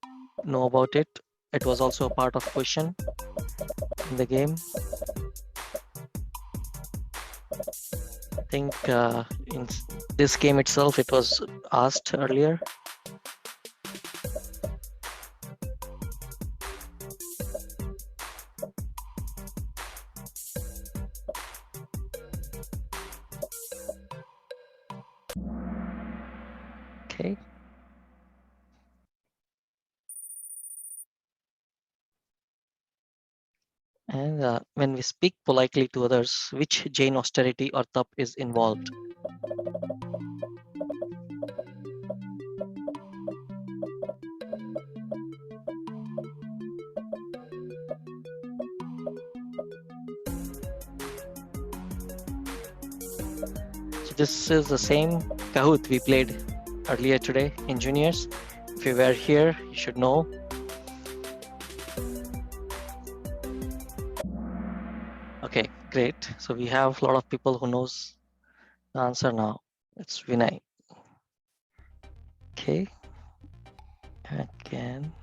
know about it. It was also a part of question in the game. I think in this game itself, it was asked earlier. Okay. And when we speak politely to others, which Jain austerity or tap is involved? So this is the same Kahoot we played earlier today in juniors. If you were here, you should know. Okay, great. So we have a lot of people who knows the answer now. It's Vinay. Okay. Again.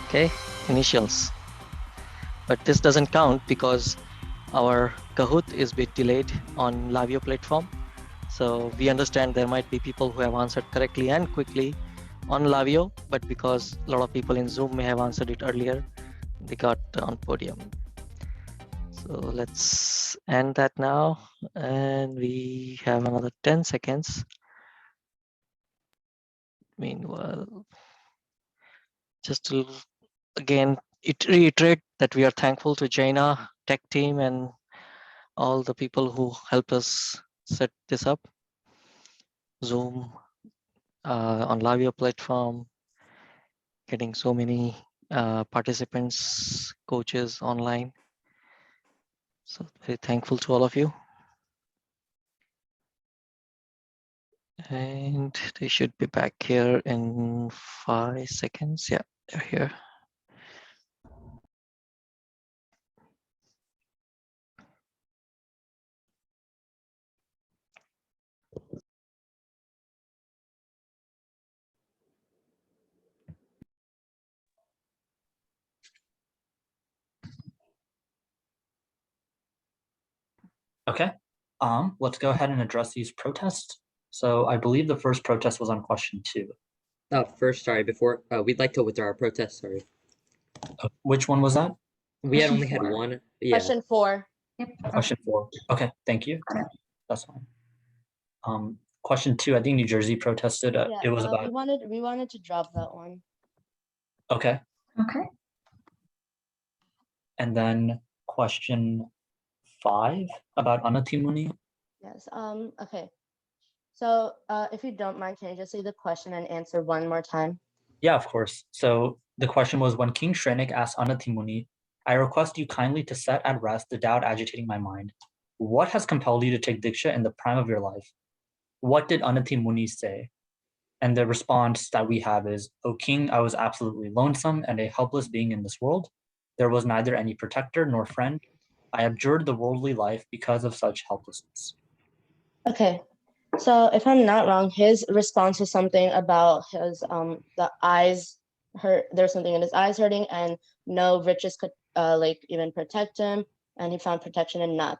Okay, initials. But this doesn't count because our Kahoot is a bit delayed on Lavio platform. So we understand there might be people who have answered correctly and quickly on Lavio, but because a lot of people in Zoom may have answered it earlier, they got on podium. So let's end that now. And we have another 10 seconds. Meanwhile, just to again reiterate that we are thankful to JAINA tech team and all the people who helped us set this up. Zoom, on Lavio platform, getting so many participants, coaches online. So very thankful to all of you. And they should be back here in 5 seconds. Yeah, they're here. Okay, let's go ahead and address these protests. So I believe the first protest was on question 2. First, sorry, before we'd like to withdraw our protest. Sorry. Which one was that? We had only had one. Yeah. Question 4. Question 4. Okay, thank you. That's fine. Question 2. I think New Jersey protested. Yeah, It was about. we wanted to drop that one. Okay. Okay. And then question 5 about Anatimuni. Yes. Okay. So if you don't mind, can you just say the question and answer one more time? Yeah, of course. So the question was, when King Shrenik asked Anatimuni, I request you kindly to set at rest the doubt agitating my mind. What has compelled you to take Diksha in the prime of your life? What did Anatimuni say? And the response that we have is, O king, I was absolutely lonesome and a helpless being in this world. There was neither any protector nor friend. I abjured the worldly life because of such helplessness. Okay. So if I'm not wrong, his response was something about his the eyes hurt. There's something in his eyes hurting, and no riches could like even protect him, and he found protection in Nath.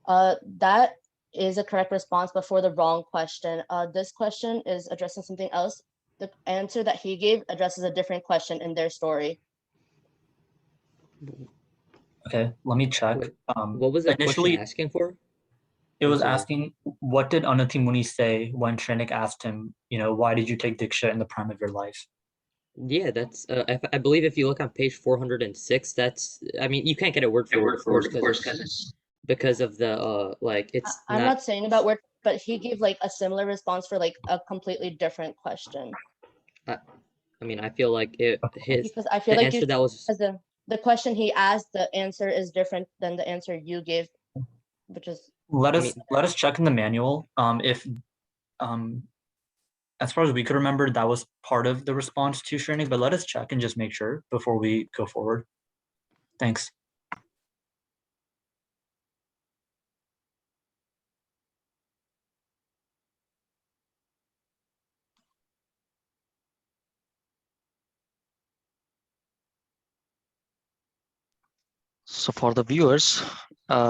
That is a correct response, but for the wrong question. This question is addressing something else. The answer that he gave addresses a different question in their story. Okay, let me check. What was that initially question asking for? It was asking, what did Anatimuni say when Shrenik asked him, why did you take Diksha in the prime of your life? Yeah, that's I believe if you look on page 406, that's, I mean, you can't get a word for word, of course, because of the like it's I'm not saying about word, but he gave like a similar response for like a completely different question. I mean, I feel like because I feel the like answer that was the question he asked, the answer is different than the answer you gave, which is let us check in the manual. If as far as we could remember, that was part of the response to Shrenik, but let us check and just make sure before we go forward. Thanks. So for the viewers,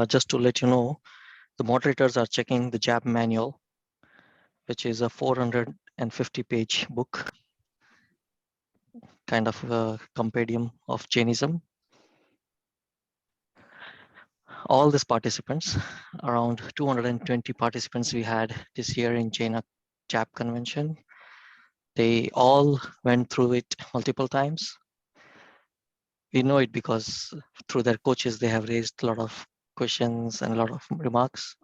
just to let you know, the moderators are checking the JAB manual, which is a 450-page book, kind of a compendium of Jainism. All these participants, around 220 participants we had this year in JAINA JAB convention, they all went through it multiple times. We know it because through their coaches, they have raised a lot of questions and a lot of remarks.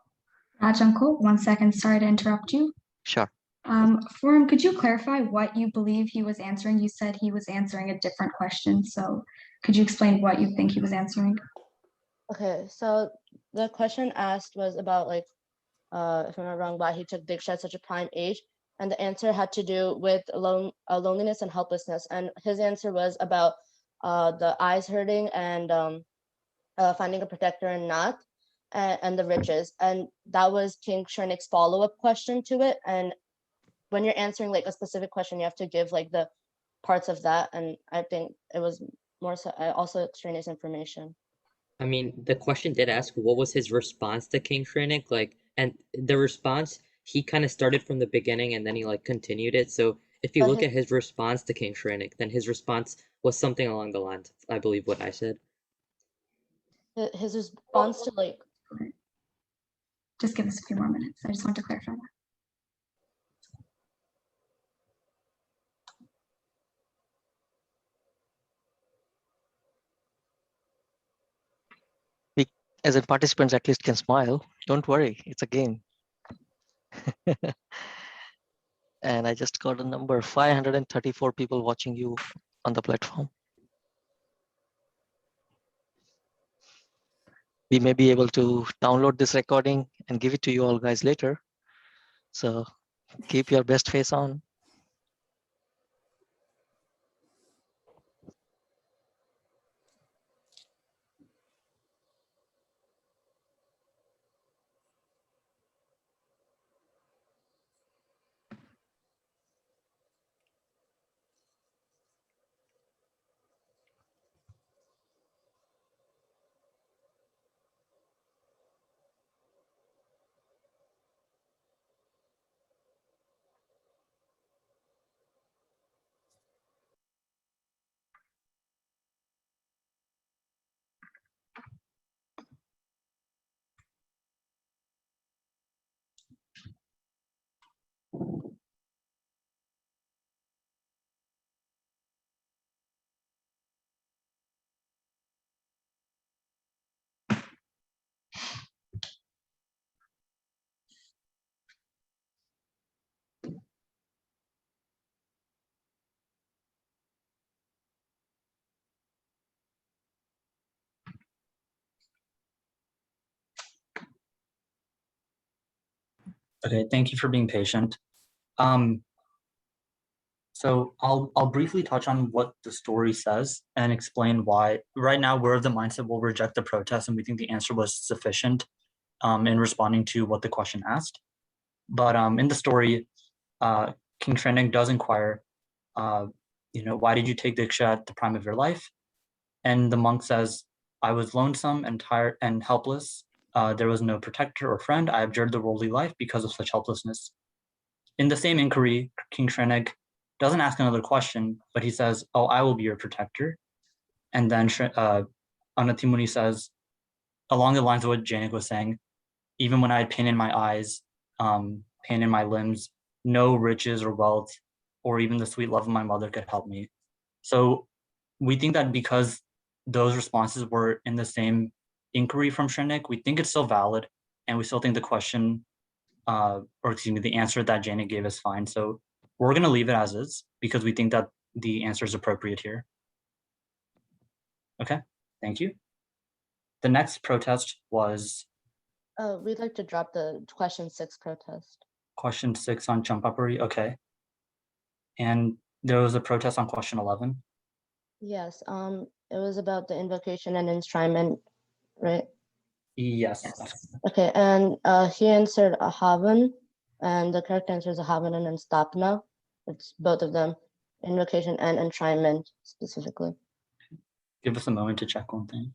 Raj uncle, 1 second, sorry to interrupt you. Sure. Forum, could you clarify what you believe he was answering? You said he was answering a different question, so could you explain what you think he was answering? Okay, so the question asked was about like, if I'm not wrong, why he took Diksha at such a prime age, and the answer had to do with loneliness and helplessness, and his answer was about the eyes hurting and finding a protector and not, and the riches, and that was King Shrenik's follow-up question to it. And when you're answering like a specific question, you have to give like the parts of that, and I think it was more so also extraneous information. I mean, the question did ask what was his response to King Shrenik, like, and the response, he kind of started from the beginning and then he like continued it. So if you look at his response to King Shrenik, then his response was something along the lines, I believe what I said. His response to like, just give us a few more minutes. I just want to clarify that. As in participants at least can smile. Don't worry, it's a game. And I just got a number, 534 people watching you on the platform. We may be able to download this recording and give it to you all guys later. So keep your best face on. Okay, thank you for being patient. So I'll briefly touch on what the story says and explain why. Right now, we're of the mindset we'll reject the protest, and we think the answer was sufficient in responding to what the question asked. But in the story, King Shrenik does inquire, why did you take Diksha at the prime of your life? And the monk says, I was lonesome and tired and helpless. There was no protector or friend. I abjured the worldly life because of such helplessness. In the same inquiry, King Shrenik doesn't ask another question, but he says, oh, I will be your protector. And then Anatimuni says, along the lines of what Janik was saying, even when I had pain in my eyes, pain in my limbs, no riches or wealth, or even the sweet love of my mother could help me. So we think that because those responses were in the same inquiry from Shrenik, we think it's still valid, and we still think the question, the answer that Jaina gave is fine. So we're going to leave it as is because we think that the answer is appropriate here. Okay, thank you. The next protest was We'd like to drop the question 6 protest. question 6 on Champapuri. Okay. And there was a protest on question 11. Yes, it was about the invocation and enshrinement, right? Yes. Okay, and he answered Ahavan, and the correct answer is Ahavan and Stapna. It's both of them, invocation and enshrinement specifically. Give us a moment to check one thing.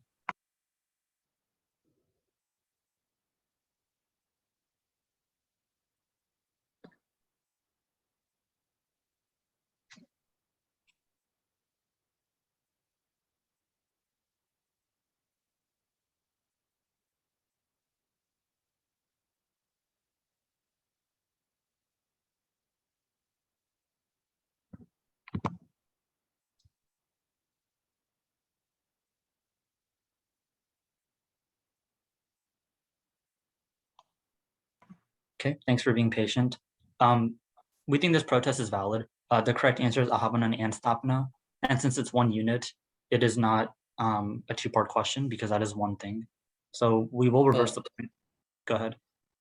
Okay, thanks for being patient. We think this protest is valid. The correct answer is Ahavanan and Stapna. And since it's one unit, it is not a two-part question because that is one thing. So we will reverse the point. Go ahead.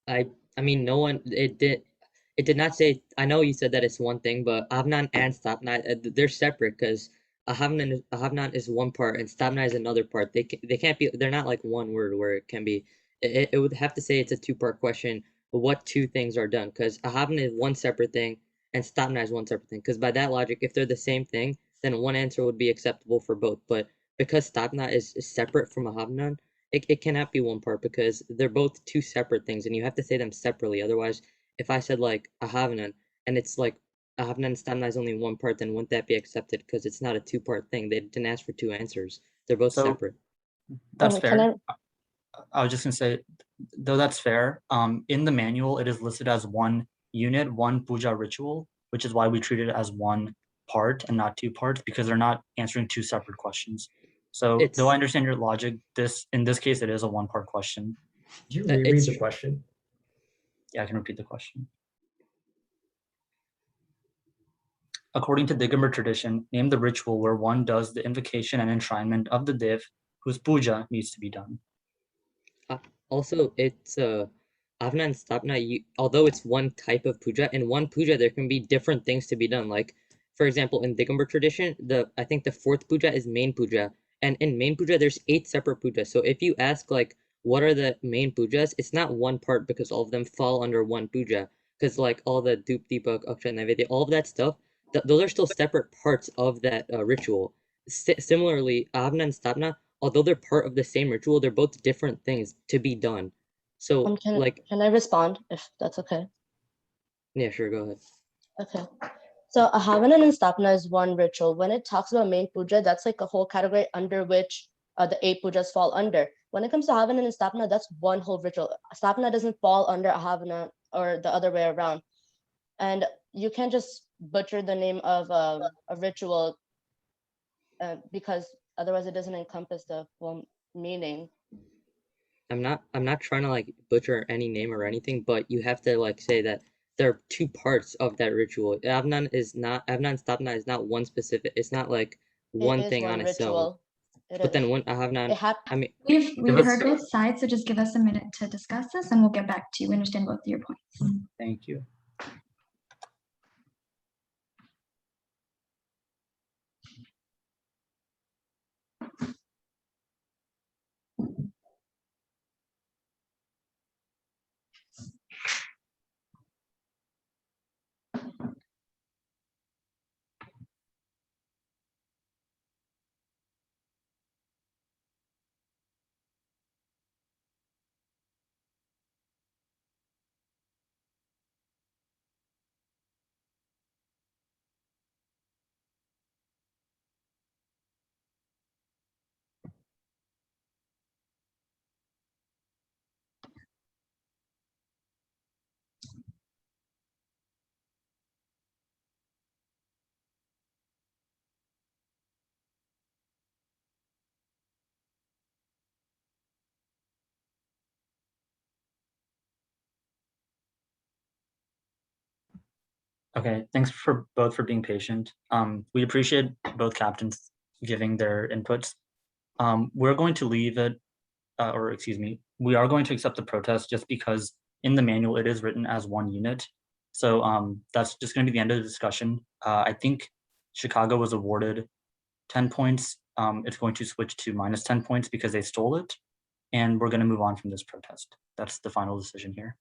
I mean, no one, it did not say, I know you said that it's one thing, but Avnan and Stapna, they're separate because Ahavnan is one part and Stapna is another part. They can't be, they're not like one word where it can be, it would have to say it's a two-part question, but what two things are done? Because Ahavnan is one separate thing and Stapna is one separate thing. Because by that logic, if they're the same thing, then one answer would be acceptable for both. But because Stapna is separate from Ahavnan, it cannot be one part because they're both two separate things and you have to say them separately. Otherwise, if I said like Ahavnan and it's like Ahavnan and Stamna is only one part, then wouldn't that be accepted? Because it's not a two-part thing. They didn't ask for two answers. They're both separate. That's fair. I was just gonna say, though that's fair, in the manual, it is listed as one unit, one puja ritual, which is why we treat it as one part and not two parts because they're not answering two separate questions. So though I understand your logic, in this case, it is a one-part question. Do you reread the question? Yeah, I can repeat the question. According to Digambar tradition, name the ritual where one does the invocation and enshrinement of the div whose puja needs to be done. Also, it's Avna and Stapna, although it's one type of puja, in one puja there can be different things to be done. Like, for example, in Digambar tradition, I think the fourth puja is main puja. And in main puja, there's 8 separate pujas. So if you ask, like, what are the main pujas, it's not one part because all of them fall under one puja. Because, like, all the Dup Deepak, Akshay Naivedya, all of that stuff, those are still separate parts of that ritual. Similarly, Avna and Stapna, although they're part of the same ritual, they're both different things to be done. So, can I respond if that's okay? Yeah, sure, go ahead. Okay. So Ahavanan and Stapna is one ritual. When it talks about main puja, that's like a whole category under which the 8 pujas fall under. When it comes to Ahavanan and Stapna, that's one whole ritual. Stapna doesn't fall under Ahavanan or the other way around. And you can't just butcher the name of a ritual because otherwise it doesn't encompass the full meaning. I'm not trying to like butcher any name or anything, but you have to like say that there are 2 parts of that ritual. Avnan Stapna is not one specific. It's not like one thing on its own. But then when Avnan, I mean, we've heard both sides, so just give us a minute to discuss this, and we'll get back to you. We understand both of your points. Thank you. Okay, thanks for both for being patient. We appreciate both captains giving their inputs. We're going to leave it, or excuse me, we are going to accept the protest just because in the manual it is written as one unit. So that's just going to be the end of the discussion. I think Chicago was awarded 10 points. It's going to switch to minus 10 points because they stole it. And we're going to move on from this protest. That's the final decision here.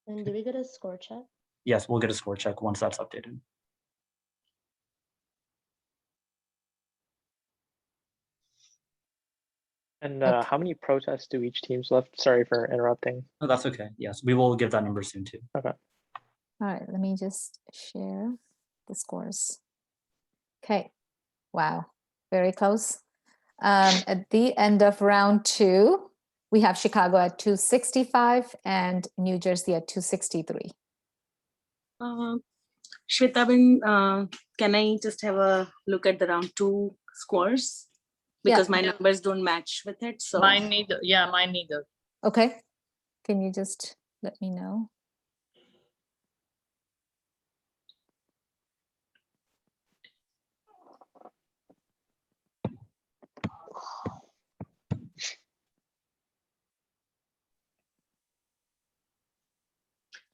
And do we get a score check? Yes, we'll get a score check once that's updated. And how many protests do each team's left? Sorry for interrupting. Oh, that's okay. Yes, we will give that number soon too. Okay. All right, let me just share the scores. Okay, wow, very close. At the end of round 2, we have Chicago at 265 and New Jersey at 263. Shweta, can I just have a look at the round 2 scores? Because my numbers don't match with it. So Mine neither. Yeah, mine neither. Okay, can you just let me know?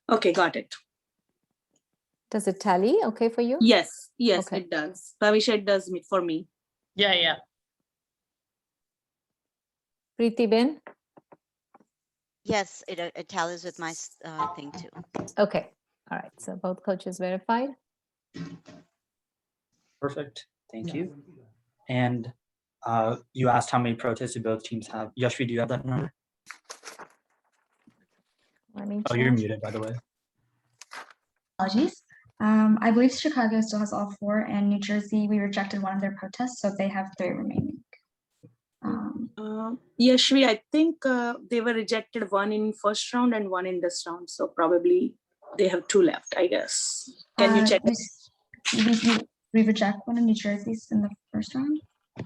Okay, got it. Does it tally okay for you? Yes, Okay. it does. Bhavisha, it does for me. Yeah. Priti Ben? Yes, it tallies with my thing too. Okay, all right, so both coaches verified. Perfect, thank you. And you asked how many protests do both teams have. Yashvi, do you have that number? Let me Oh, you're check. muted, by the way. Apologies. I believe Chicago still has all 4, and New Jersey, we rejected one of their protests, so they have 3 remaining. Yashvi, I think they were rejected, one in first round and one in this round. So probably they have 2 left, I guess. Can you check? We reject one in New Jersey's in the first round. I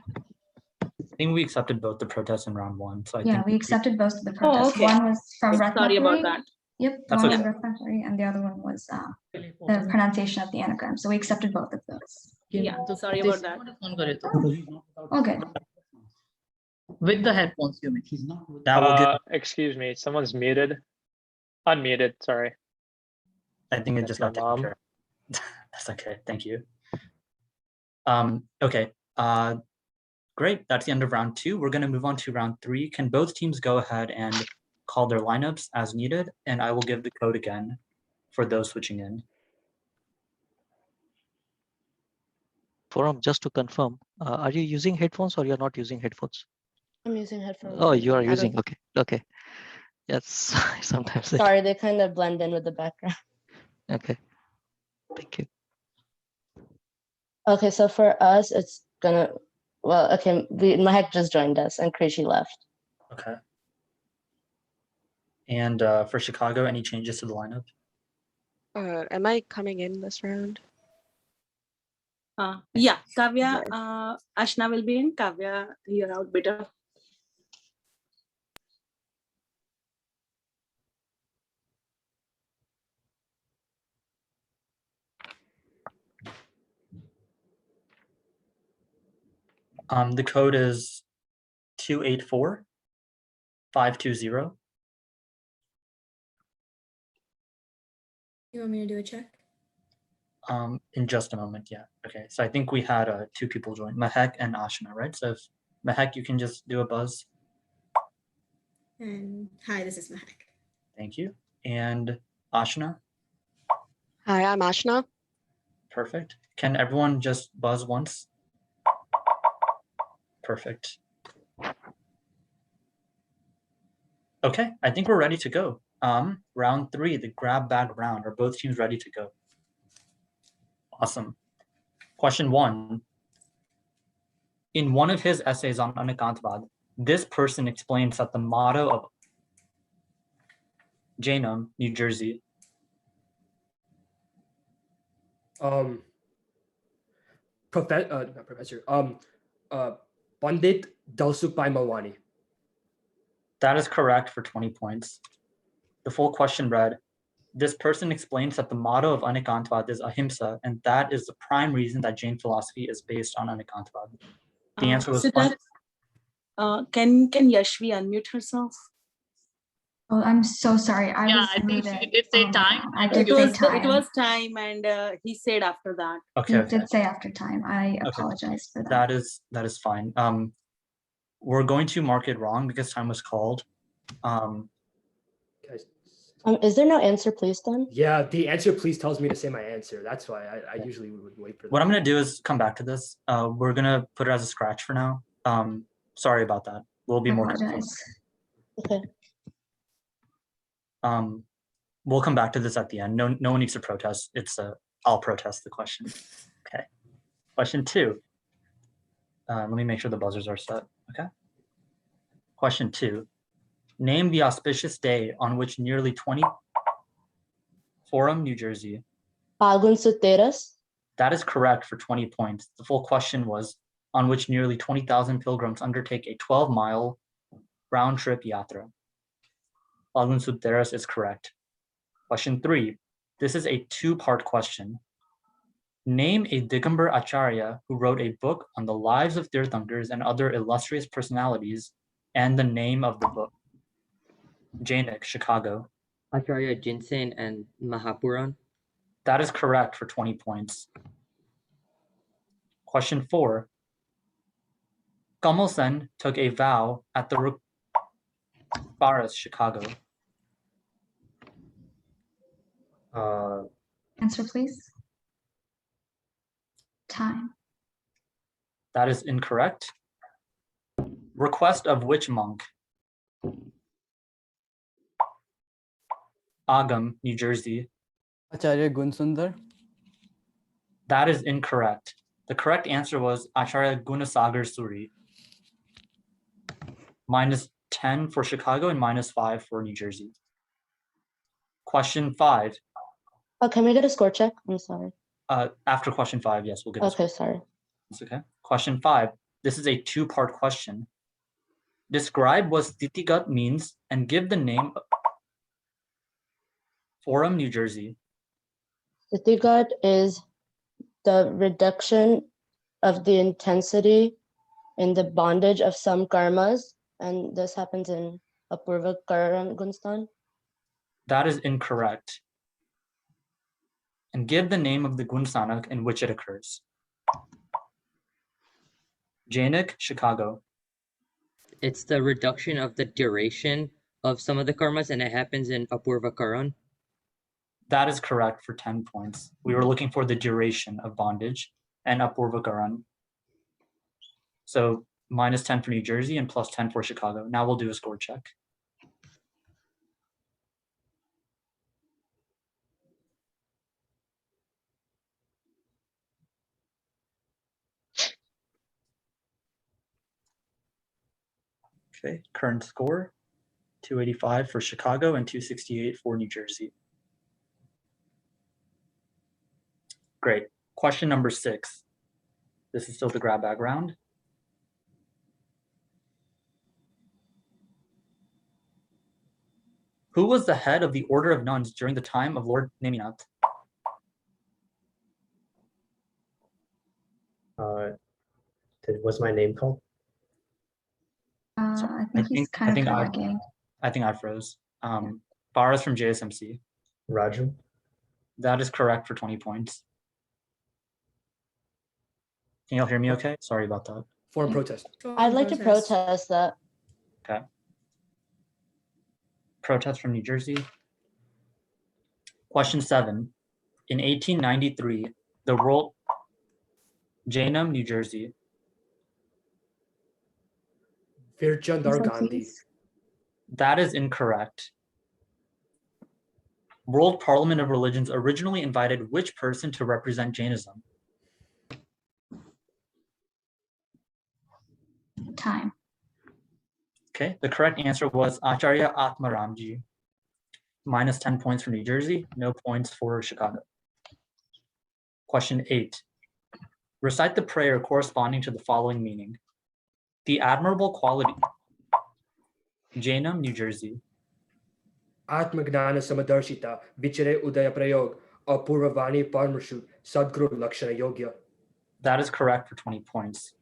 think we accepted both the protests in round 1. So I Yeah, think we accepted both of the protests. okay. One was from Sorry about that. Yep, That's one okay. was Ratnapuri, and the other one was the pronunciation of the anagram. So we accepted both of those. Yeah, sorry about that. Okay. With the headphones, you mean? that will give. Excuse me, someone's muted. Unmuted, sorry. I think it That's just my got taken mom. care of. That's okay, thank you. Okay, great. That's the end of round 2. We're going to move on to round 3. Can both teams go ahead and call their lineups as needed? And I will give the code again for those switching in. Forum, just to confirm, are you using headphones or you're not using headphones? I'm using headphones. Oh, you are I don't- using, okay. Yes, sometimes. Sorry, they kind of blend in with the background. Okay, thank you. Okay, so for us, it's gonna, well, okay, Mahek just joined us and Krishi left. Okay. And for Chicago, any changes to the lineup? Am I coming in this round? Yeah, Kavya, Ashna will be in. Kavya, you're out better. The code is 284-520. You want me to do a check? In just a moment, yeah. Okay, so I think we had 2 people join, Mahek and Ashna, right? So if Mahek, you can just do a buzz. And hi, this is Mahek. Thank you. And Ashna? Hi, I'm Ashna. Perfect. Can everyone just buzz once? Perfect. Okay, I think we're ready to go. Round 3, the grab bag round. Are both teams ready to go? Awesome. Question 1. In one of his essays on Anekantvad, this person explains that the motto of JAINA, New Jersey. Not professor. Pandit Dalsupai Malwani. That is correct for 20 points. The full question read, This person explains that the motto of Anikantvad is ahimsa, and that is the prime reason that Jain philosophy is based on Anikantvad. The answer was Siddharth, can Yashvi unmute herself? Oh, I'm so sorry. I was I think muted. she did say time. I did It say was time. it was time, and he said after that. Okay. He did say after time. I apologize for that. That is fine. We're going to mark it wrong because time was called. Is there no answer, please, then? Yeah, the answer please tells me to say my answer. That's why I usually would wait for that. What I'm going to do is come back to this. We're going to put it as a scratch for now. Sorry about that. We'll be more careful. Okay. We'll come back to this at the end. No one needs to protest. I'll protest the question. Okay. Question 2. Let me make sure the buzzers are set. Okay. Question 2. Name the auspicious day on which nearly 20 Forum, New Jersey. Palgun Suteras. That is correct for 20 points. The full question was on which nearly 20,000 pilgrims undertake a 12-mile round-trip yatra. Palgun Suteras is correct. Question 3. This is a 2-part question. Name a Digambar Acharya who wrote a book on the lives of Tirthankars and other illustrious personalities and the name of the book. Jainik, Chicago. Acharya Jinsen and Mahapuran. That is correct for 20 points. Question 4. Kamal Sen took a vow at the Paris, Chicago. Answer, please. Time. That is incorrect. Request of which monk? Agam, New Jersey. Acharya Gunsundar. That is incorrect. The correct answer was Acharya Gunasagar Suri. -10 for Chicago and -5 for New Jersey. Question 5. Can we get a score check? I'm sorry. After question 5, yes, we'll get a score. Sorry. It's okay. Question 5. This is a 2-part question. Describe what Stitigat means and give the name. Forum, New Jersey. Stitigat is the reduction of the intensity in the bondage of some karmas, and this happens in Apurva Karan Gunstan. That is incorrect. And give the name of the Gunsanak in which it occurs. Jainik, Chicago. It's the reduction of the duration of some of the karmas, and it happens in Apurva Karan. That is correct for 10 points. We were looking for the duration of bondage and Apurva Karan. So -10 for New Jersey and +10 for Chicago. Now we'll do a score check. Okay, current score, 285 for Chicago and 268 for New Jersey. Great. Question number 6. This is still the grab bag round. Who was the head of the Order of Nuns during the time of Lord Neminath? Was my name called? I think he's kind of lagging. I think I froze. Bharas from JSMC. Raju. That is correct for 20 points. Can you all hear me okay? Sorry about that. Foreign protest. I'd like to protest that. Okay. Protest from New Jersey. Question 7. In 1893, the world Jaina, New Jersey. Virchandar Gandhi. That is incorrect. World Parliament of Religions originally invited which person to represent Jainism? Time. Okay, the correct answer was Acharya Atmaramji. -10 points for New Jersey, no points for Chicago. Question 8. Recite the prayer corresponding to the following meaning. The admirable quality. Jainam, New Jersey. Atmagnana Samadarshita Vichare Udaya Prayog Apuravani Parmarshut Sadguru Lakshana Yogya. That is correct for 20 points.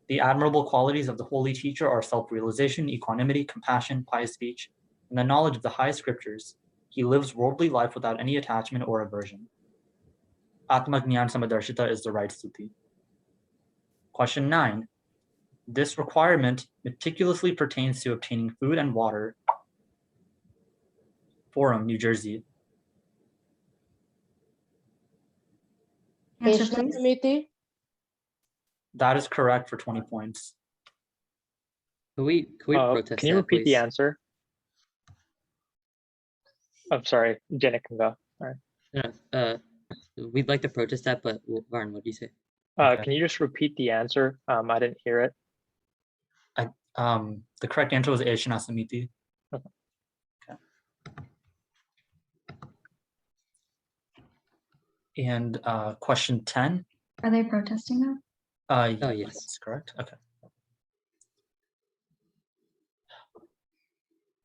The admirable qualities of the holy teacher are self-realization, equanimity, compassion, pious speech, and the knowledge of the high scriptures. He lives worldly life without any attachment or aversion. Atmagnan Samadarshita is the right stuti. Question 9. This requirement meticulously pertains to obtaining food and water. Forum, New Jersey. Answer, Vaishnav please. Samiti. That is correct for 20 points. Can we protest Can you that, repeat please? the answer? I'm sorry, Jenna can go. All right. No, we'd like to protest that, but Varn, what do you say? Can you just repeat the answer? I didn't hear it. The correct answer was Vaishnav Samiti. Okay. And question 10. Are they protesting now? Yes, that's correct. Okay.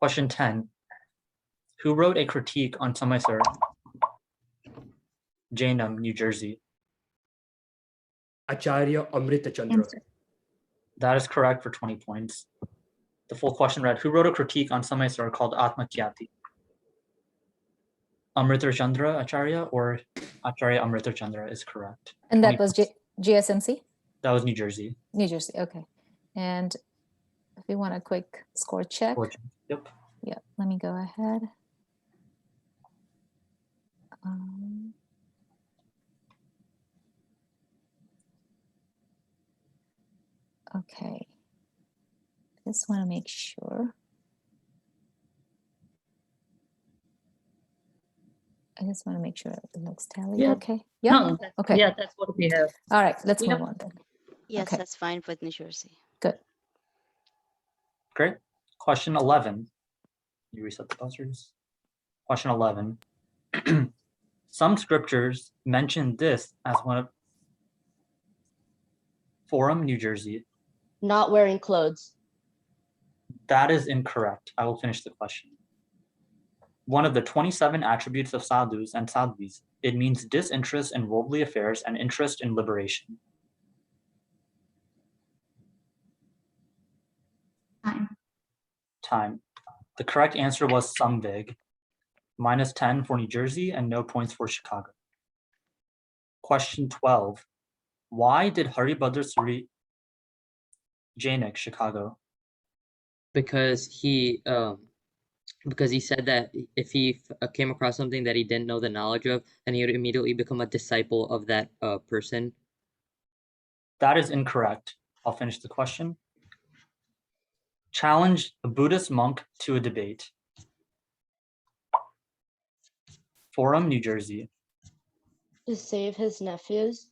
Question 10. Who wrote a critique on Samaisar? Jaina, New Jersey. Acharya Amrita Chandra. Answer. That is correct for 20 points. The full question read, who wrote a critique on Samaisar called Atmakyati? Amrita Chandra Acharya or Acharya Amrita Chandra is correct. And that 20 was points. JSMC? That was New Jersey. New Jersey, okay. And if you want a quick score check. Yep. Yeah, let me go ahead. Okay. Just want to make sure. I just want to make sure it looks tallied. Yeah. Okay. Yeah. No, Okay. Yeah, that's what we have. All right. Let's Yeah. move on then. Yes, Okay. that's fine with New Jersey. Good. Great. Question 11. You reset the buzzers. Question 11. Some scriptures mention this as one of Forum, New Jersey. Not wearing clothes. That is incorrect. I will finish the question. One of the 27 attributes of sadhus and sadhvis, it means disinterest in worldly affairs and interest in liberation. Time. The correct answer was Samvig. -10 for New Jersey and no points for Chicago. Question 12. Why did Haribhadra Suri Jainik, Chicago? Because he said that if he came across something that he didn't know the knowledge of, then he would immediately become a disciple of that person. That is incorrect. I'll finish the question. Challenge a Buddhist monk to a debate. Forum, New Jersey. To save his nephews.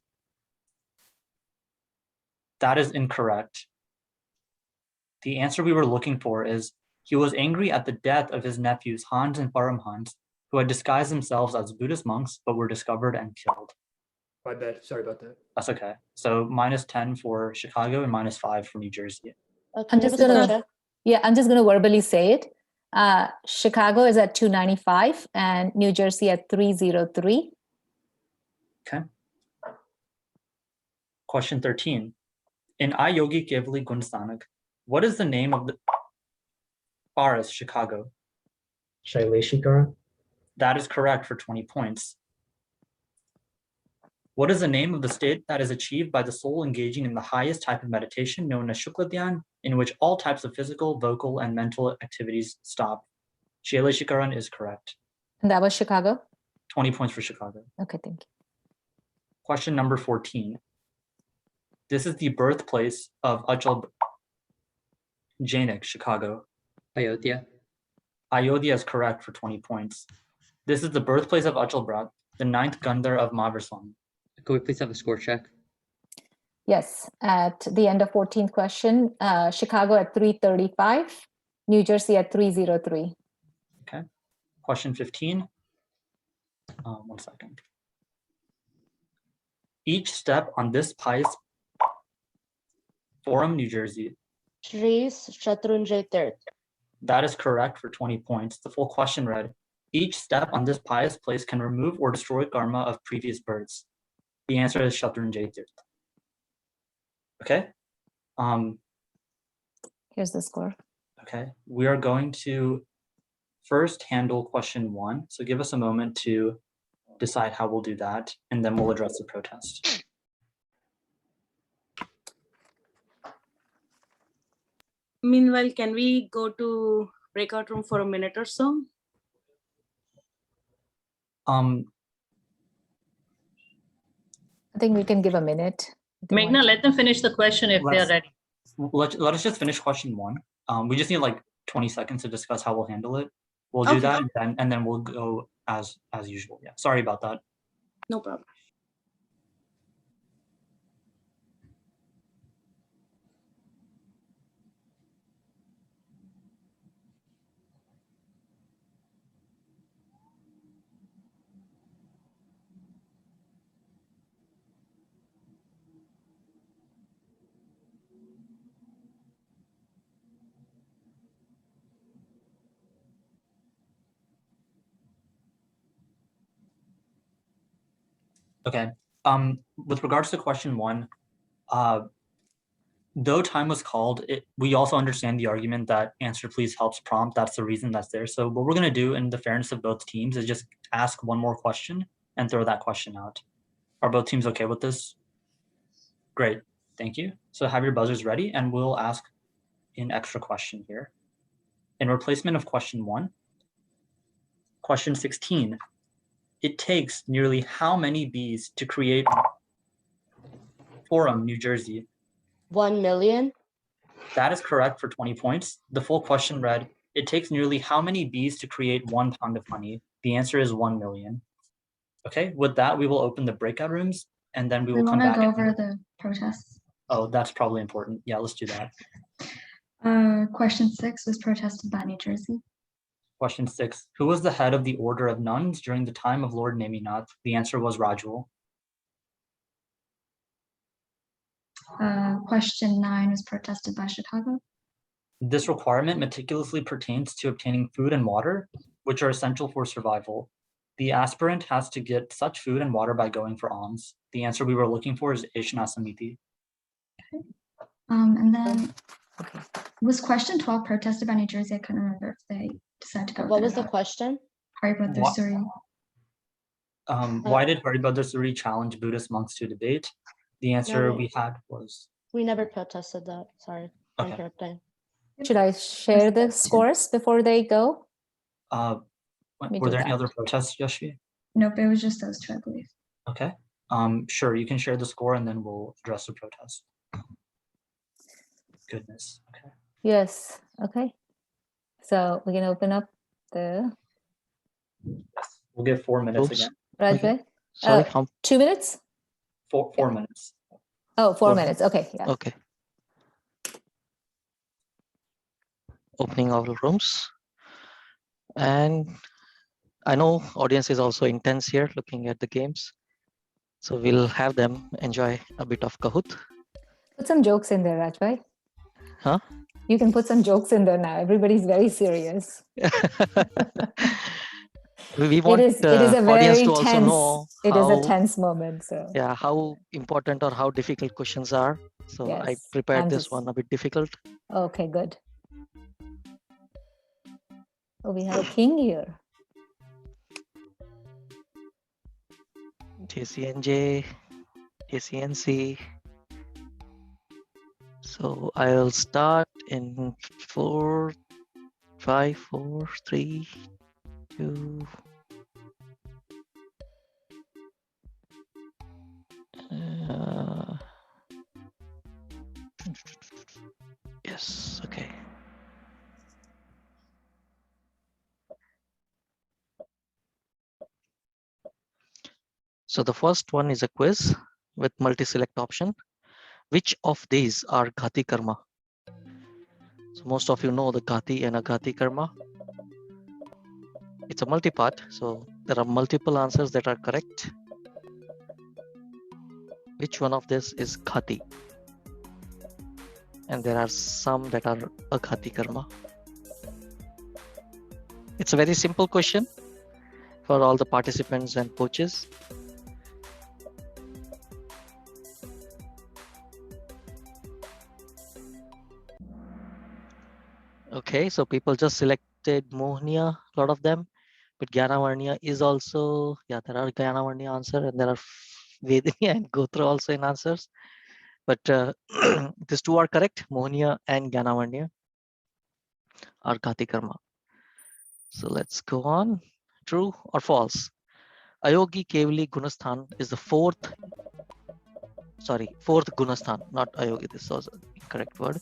That is incorrect. The answer we were looking for is he was angry at the death of his nephews Hans and Paramhans, who had disguised themselves as Buddhist monks but were discovered and killed. My bad. Sorry about that. That's okay. So -10 for Chicago and -5 for New Jersey. I'm just gonna verbally say it. Chicago is at 295 and New Jersey at 303. Okay. Question 13. In Ayogi Kevali Gunstanag, what is the name of the Paras, Chicago? Shaileshikara. That is correct for 20 points. What is the name of the state that is achieved by the soul engaging in the highest type of meditation known as Shukla Dhyan, in which all types of physical, vocal, and mental activities stop? Shaileshikaran is correct. And that was Chicago? 20 points for Chicago. Okay, thank you. Question number 14. This is the birthplace of Achal Jainik, Chicago. Ayodhya. Ayodhya is correct for 20 points. This is the birthplace of Achal Brat, the 9th Gandhar of Mahavirswami. Could we please have a score check? Yes, at the end of 14th question, Chicago at 335, New Jersey at 303. Okay. Question 15. 1 second. Each step on this pious Forum, New Jersey. Shri Shatrunjay Tirth. That is correct for 20 points. The full question read, each step on this pious place can remove or destroy karma of previous births. The answer is Shatrunjay Tirth. Okay. Here's the score. Okay. We are going to first handle question 1. So give us a moment to decide how we'll do that, and then we'll address the protest. Meanwhile, can we go to breakout room for a minute or so? I think we can give a minute. Meghna, let them finish the question if they're ready. Let us just finish question 1. We just need like 20 seconds to discuss how we'll handle it. We'll do that, and then we'll go as usual. Yeah, sorry about that. No problem. Okay. With regards to question 1, though time was called, we also understand the argument that answer please helps prompt. That's the reason that's there. So what we're going to do in the fairness of both teams is just ask one more question and throw that question out. Are both teams okay with this? Great. Thank you. So have your buzzers ready, and we'll ask an extra question here. In replacement of question 1, question 16. It takes nearly how many bees to create Forum, New Jersey? 1 million. That is correct for 20 points. The full question read, it takes nearly how many bees to create 1 pound of honey? The answer is 1 million. Okay, with that, we will open the breakout rooms, and then we will come back. We want to go over the protests. Oh, that's probably important. Yeah, let's do that. Question 6 was protested by New Jersey. Question 6. Who was the head of the Order of Nuns during the time of Lord Neminath? The answer was Rajul. Question 9 was protested by Chicago. This requirement meticulously pertains to obtaining food and water, which are essential for survival. The aspirant has to get such food and water by going for alms. The answer we were looking for is Ishna Samiti. Okay. And then was question 12 protested by New Jersey? I couldn't remember if they decided to go. What was the question? Haribhadra Suri. Why did Haribhadra Suri challenge Buddhist monks to debate? The answer we had was... We never protested that. Sorry. Okay. Interrupting. Should I share the scores before they go? Were there any other protests, Yashvi? Nope, it was just those 2, I believe. Okay. Sure, you can share the score and then we'll address the protest. Goodness. Okay. Yes. Okay. So we can open up the... Yes. We'll give 4 minutes again. Rajbhai? Sorry, 2 minutes? 4 minutes. Oh, 4 minutes. Okay. Yeah. Okay. Opening our rooms. And I know audience is also intense here looking at the games. So we'll have them enjoy a bit of Kahoot. Put some jokes in there, Rajbhai. Huh? You can put some jokes in there now. Everybody's very serious. We want it is a audience very to also tense, know it is a tense moment. So yeah, how important or how difficult questions are. So yes, I prepared this one a bit difficult. Okay, good. Oh, we have a king here. JCNJ, JCNC. So I'll start in 4, 5, 4, 3, 2. Yes, okay. So the first one is a quiz with multi-select option. Which of these are Ghati Karma? So most of you know the Ghati and Aghati Karma. It's a multi-part, so there are multiple answers that are correct. Which one of this is Ghati? And there are some that are Aghati Karma. It's a very simple question for all the participants and coaches. Okay, so people just selected Mohniya, a lot of them, but Gyanavarniya is also, yeah, there are Gyanavarniya answer and there are Vedaniya and Gotra also in answers. But these two are correct, Mohniya and Gyanavarniya are Ghati Karma. So let's go on. True or false? Ayogi Kevali Gunasthan is the fourth Gunasthan, not Ayogi, this was an incorrect word.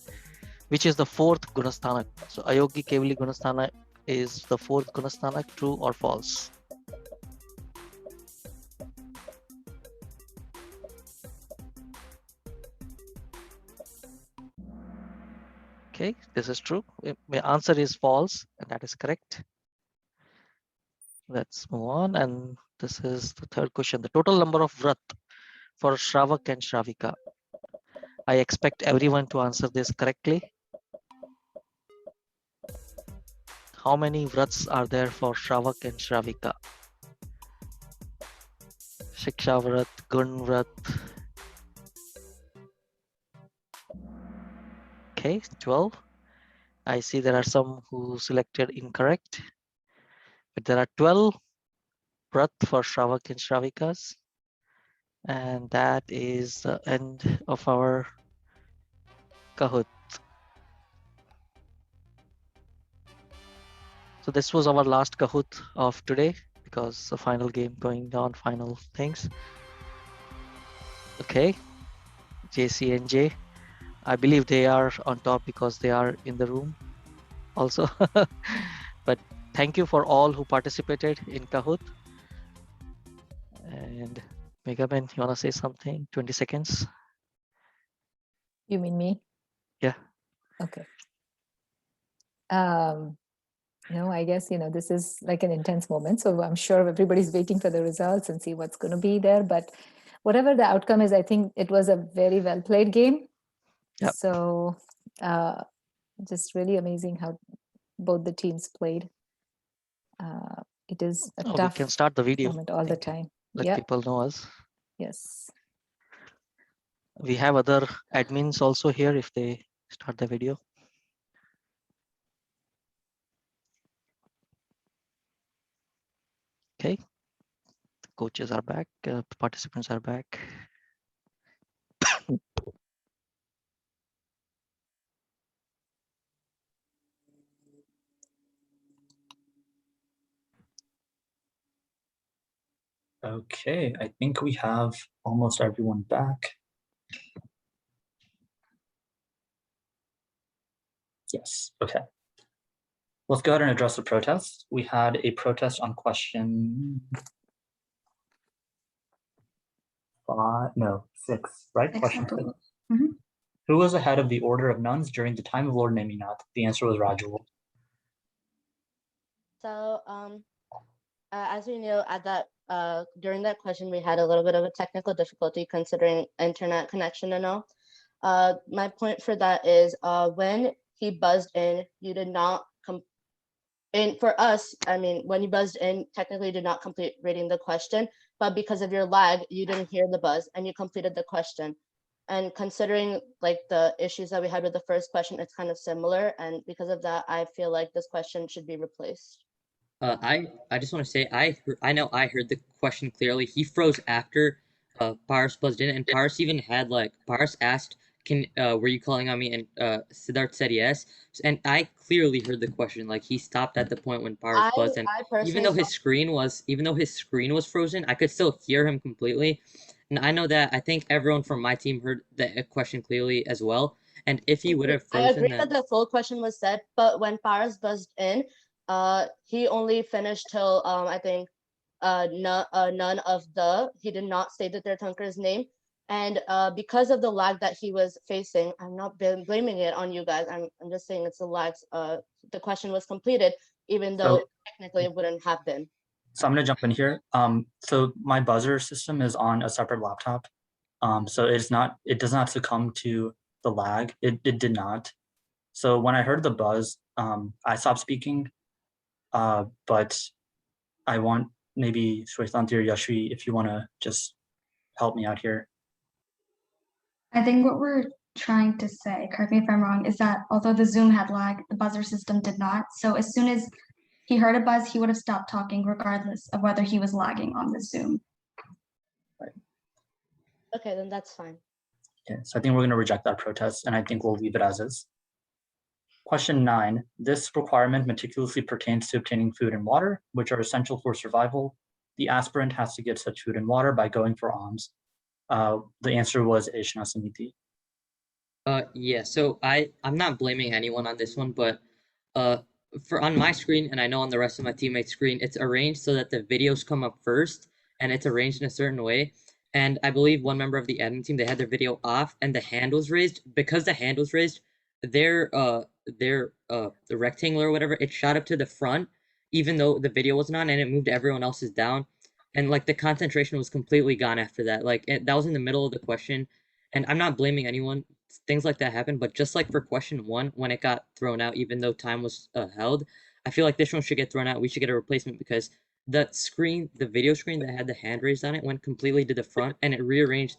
Which is the fourth Gunasthana? So Ayogi Kevali Gunasthana is the fourth Gunasthana, true or false? Okay, this is true. My answer is false, and that is correct. Let's move on, and this is the third question. The total number of vrat for Shravak and Shravika. I expect everyone to answer this correctly. How many vrats are there for Shravak and Shravika? Shiksha vrat, Gun vrat. Okay, 12. I see there are some who selected incorrect, but there are 12 vrat for Shravak and Shravikas. And that is the end of our Kahoot. So this was our last Kahoot of today because the final game going on, final things. Okay, JCNJ. I believe they are on top because they are in the room also. But thank you for all who participated in Kahoot. And Megaman, you want to say something? 20 seconds. You mean me? Yeah. Okay. No, I guess, this is like an intense moment. So I'm sure everybody's waiting for the results and see what's going to be there. But whatever the outcome is, I think it was a very well played game. Yep. So just really amazing how both the teams played. It is a tough we can start the video moment all the time. Let people know us. Yes. We have other admins also here if they start the video. Okay, the coaches are back, participants are back. Okay, I think we have almost everyone back. Yes, okay. Let's go ahead and address the protest. We had a protest on question 6, right? Question 6. Mm-hmm. Who was the head of the order of nuns during the time of Lord Neminath? The answer was Rajul. So, as we know, at that during that question, we had a little bit of a technical difficulty considering internet connection and all. My point for that is when he buzzed in, you did not and for us, I mean, when you buzzed in, technically you did not complete reading the question, but because of your lag, you didn't hear the buzz and you completed the question. And considering like the issues that we had with the first question, it's kind of similar. And because of that, I feel like this question should be replaced. I just want to say I know I heard the question clearly. He froze after Paras buzzed in, and Paras even had Paras asked, "Can were you calling on me?" And Siddharth said yes, and I clearly heard the question. Like he stopped at the point when Paras buzzed, and even though his screen was frozen, I could still hear him completely. And I know that I think everyone from my team heard the question clearly as well. And if he would have frozen, I agree that the full question was said, but when Paras buzzed in, he only finished till I think none of the. He did not say the Tirthankar's name, and because of the lag that he was facing, I'm not blaming it on you guys. I'm just saying it's the lags. The question was completed, even though technically it wouldn't have been. So I'm gonna jump in here. So my buzzer system is on a separate laptop. So it does not succumb to the lag. It did not. So when I heard the buzz, I stopped speaking. but I want maybe Shwetanti or Yashvi, if you want to just help me out here. I think what we're trying to say, correct me if I'm wrong, is that although the Zoom had lag, the buzzer system did not. So as soon as he heard a buzz, he would have stopped talking regardless of whether he was lagging on the Zoom. Okay, then that's fine. Okay, so I think we're going to reject that protest, and I think we'll leave it as is. Question 9. This requirement meticulously pertains to obtaining food and water, which are essential for survival. The aspirant has to get such food and water by going for alms. The answer was Aishna Samiti. Yeah, so I'm not blaming anyone on this one, but for on my screen, and I know on the rest of my teammates' screen, it's arranged so that the videos come up first, and it's arranged in a certain way. And I believe one member of the admin team, they had their video off, and the hand was raised. Because the hand was raised, the rectangle or whatever, it shot up to the front, even though the video wasn't on, and it moved everyone else's down. And like the concentration was completely gone after that. Like that was in the middle of the question, and I'm not blaming anyone. Things like that happen, but just like for question 1, when it got thrown out, even though time was held, I feel like this one should get thrown out. We should get a replacement because the screen, the video screen that had the hand raised on it, went completely to the front, and it rearranged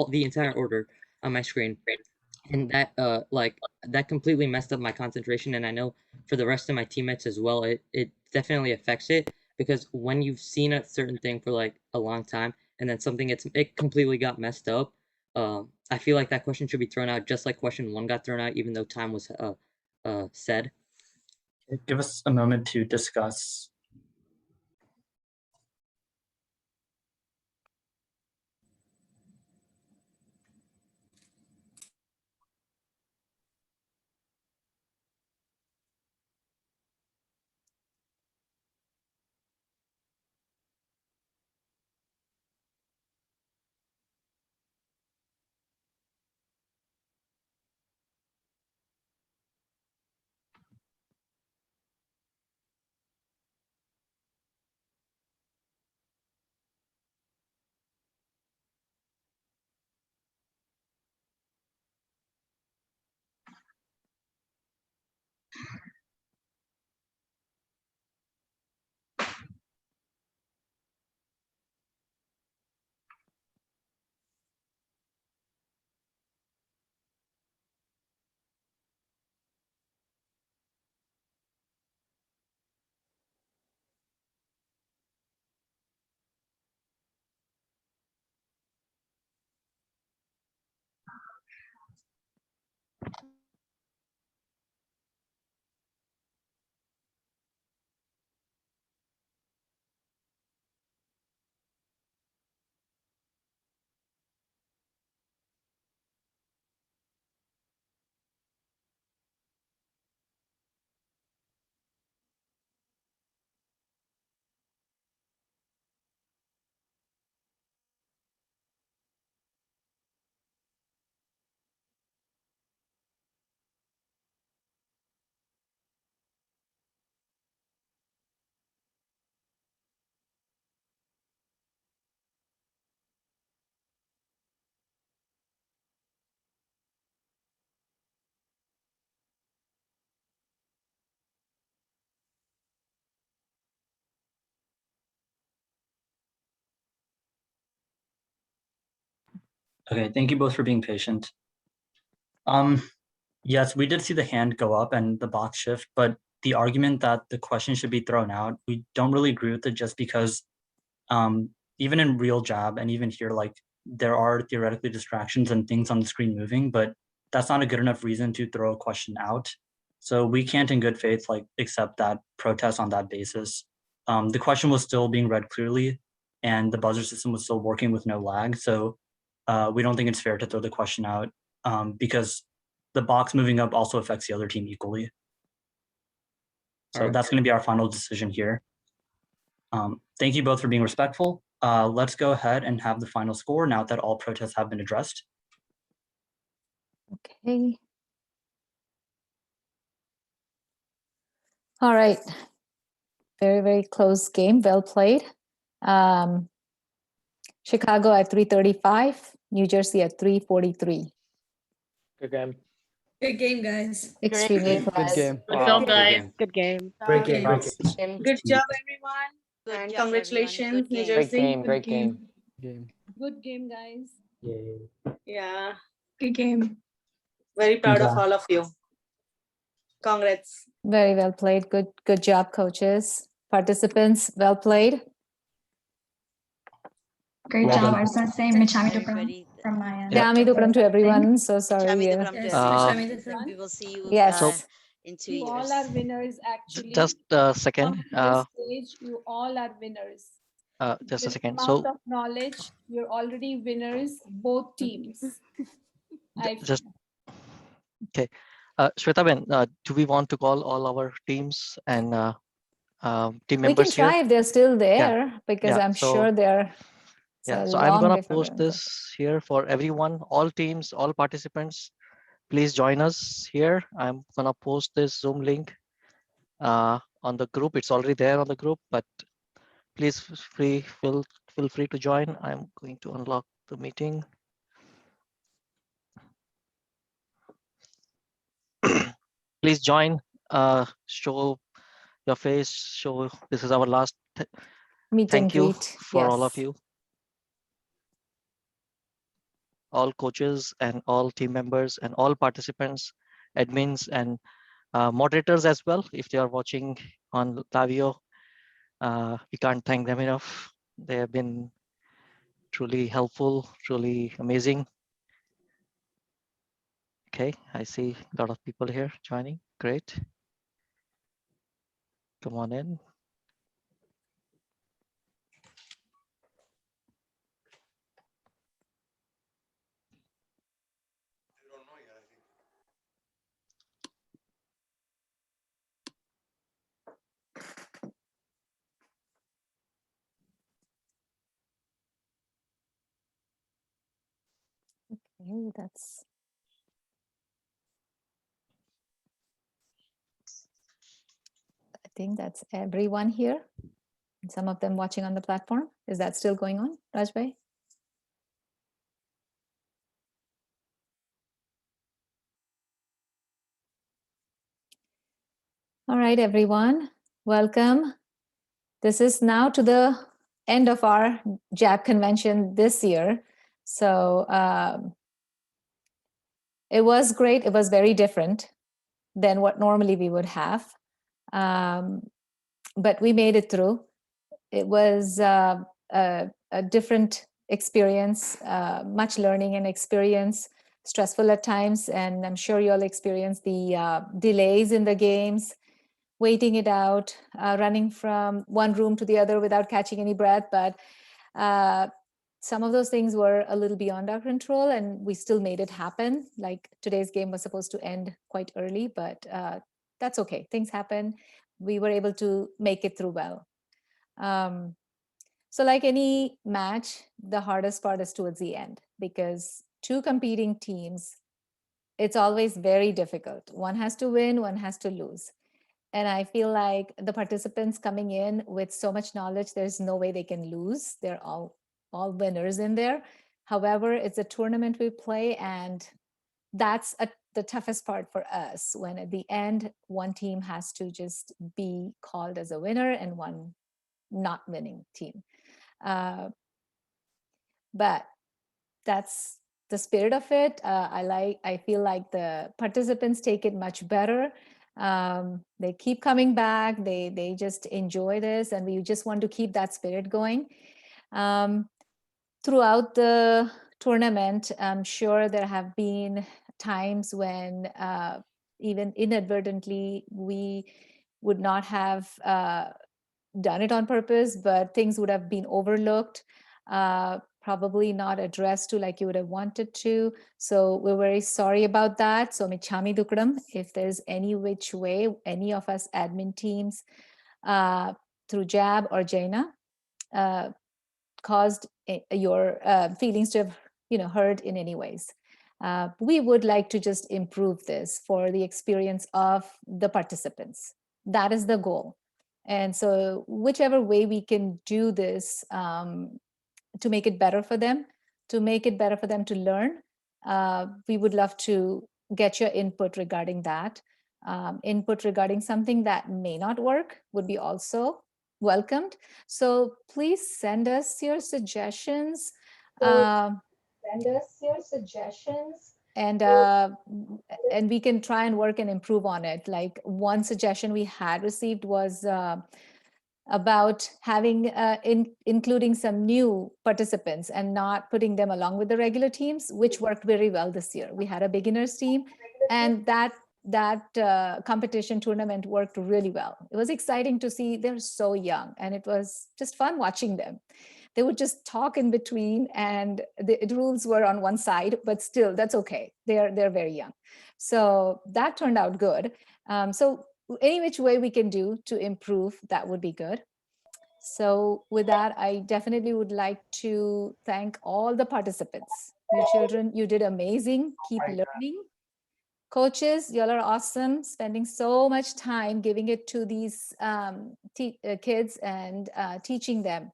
the entire order on my screen, and that that completely messed up my concentration. And I know for the rest of my teammates as well, it definitely affects it, because when you've seen a certain thing for like a long time and then something it completely got messed up. I feel like that question should be thrown out, just like question 1 got thrown out, even though time was said. Give us a moment to discuss. Okay, thank you both for being patient. Yes, we did see the hand go up and the box shift, but the argument that the question should be thrown out, we don't really agree with it, just because even in real job and even here, like there are theoretically distractions and things on the screen moving, but that's not a good enough reason to throw a question out. So we can't in good faith like accept that protest on that basis. The question was still being read clearly and the buzzer system was still working with no lag. So we don't think it's fair to throw the question out because the box moving up also affects the other team equally. So that's going to be our final decision here. Thank you both for being respectful. Let's go ahead and have the final score now that all protests have been addressed. Okay. All right. Very, very close game. Well played. Chicago at 335, New Jersey at 343. Good game. Good game, guys. Extremely Great. Good close. game. Good Wow. job, Good guys. game. Good game. Great game, great Props. game. Good job, everyone. Good And job, everyone. congratulations, Good New game. Great Jersey. game. Great game. Game. Good game, guys. Yay. Yeah, Good game. very proud of Congrats. all of you. Congrats. Very well played. Good job, coaches. Participants, well played. Great Well job. done. I just want to say Michami Dukram Everybody. from my end. Yeah. Dami Dukram to Thing. everyone. So Michami sorry. Dukram to Yes, Uh, everyone. Michami Dukram. We will see you Yes. in 2 You all years. are winners, actually. just a second. Come to this stage, you all are winners. Just a With second. amount So of knowledge, you're already winners, both teams. I just okay. Shwetaben, do we want to call all our teams and team We can members here? try if they're still there, because Yeah. I'm So sure they're. It's yeah. a So I'm long gonna day for post them. this here for everyone, all teams, all participants. Please join us here. I'm gonna post this Zoom link on the group. It's already there on the group, but please feel free to join. I'm going to unlock the meeting. Please join. Show your face. Show this is our last. Meet and Thank you greet. for all of Yes. you, all coaches and all team members and all participants, admins and moderators as well. If they are watching on Lavio, we can't thank them enough. They have been truly helpful, truly amazing. Okay, I see a lot of people here joining. Great. Come on in. Okay, that's. I think that's everyone here. Some of them watching on the platform. Is that still going on, Rajbhai? All right, everyone, welcome. This is now to the end of our JAB convention this year. So it was great. It was very different than what normally we would have. But we made it through. It was a different experience, much learning and experience, stressful at times. And I'm sure you all experienced the delays in the games, waiting it out, running from one room to the other without catching any breath. But some of those things were a little beyond our control, and we still made it happen. Like today's game was supposed to end quite early, but that's okay. Things happen. We were able to make it through well. So like any match, the hardest part is towards the end, because two competing teams, it's always very difficult. One has to win, one has to lose. And I feel like the participants coming in with so much knowledge, there's no way they can lose. They're all winners in there. However, it's a tournament we play, and that's the toughest part for us, when at the end, one team has to just be called as a winner and one not winning team. But that's the spirit of it. I feel like the participants take it much better. They keep coming back. They just enjoy this, and we just want to keep that spirit going. Throughout the tournament, I'm sure there have been times when even inadvertently we would not have done it on purpose, but things would have been overlooked, probably not addressed to like you would have wanted to. So we're very sorry about that. So Michami Dukram, if there's any which way, any of us admin teams through JAB or JAINA caused your feelings to have hurt in any ways. We would like to just improve this for the experience of the participants. That is the goal. And so whichever way we can do this to make it better for them, to make it better for them to learn, we would love to get your input regarding that. Input regarding something that may not work would be also welcomed. So please send us your suggestions. And we can try and work and improve on it. Like one suggestion we had received was about having including some new participants and not putting them along with the regular teams, which worked very well this year. We had a beginners team, and that competition tournament worked really well. It was exciting to see. They're so young, and it was just fun watching them. They would just talk in between, and the rules were on one side, but still, that's okay. They're very young. So that turned out good. So any which way we can do to improve, that would be good. So with that, I definitely would like to thank all the participants. You children, you did amazing. Keep learning. Coaches, y'all are awesome, spending so much time giving it to these kids and teaching them.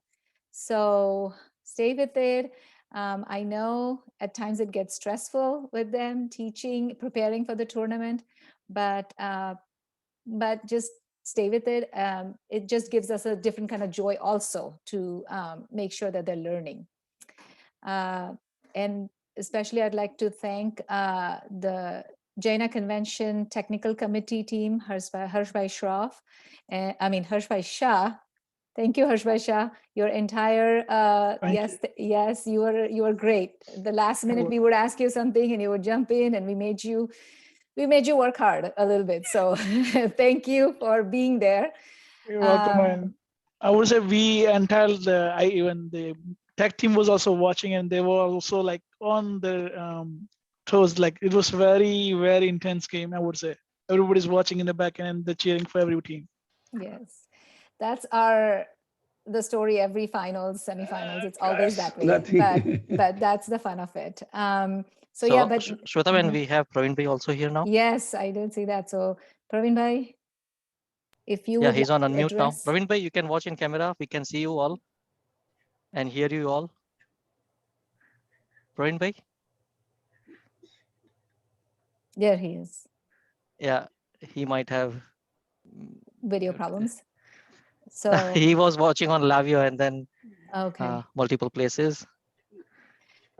So stay with it. I know at times it gets stressful with them teaching, preparing for the tournament, but just stay with it. It just gives us a different kind of joy also to make sure that they're learning. And especially I'd like to thank the JAINA Convention Technical Committee team, Harshbhai Shroff, Harshbhai Shah. Thank you, Harshbhai Shah. Your entire, yes, you were great. The last minute we would ask you something and you would jump in, and we made you work hard a little bit. So thank you for being there. You're welcome. And I would say even the tech team was also watching, and they were also like on the toes. Like it was very, very intense game, I would say. Everybody's watching in the back end and they're cheering for every team. Yes, that's the story every finals, semifinals. It's always that way, but that's the fun of it. So yeah, but Shweta, when we have Praveen Bhai also here now. Yes, I did see that. So Praveen Bhai, if you he's on unmute now. Praveen Bhai, you can watch in camera. We can see you all and hear you all. Praveen Bhai. There he is. Yeah, he might have video problems. So he was watching on Lavio and then multiple places.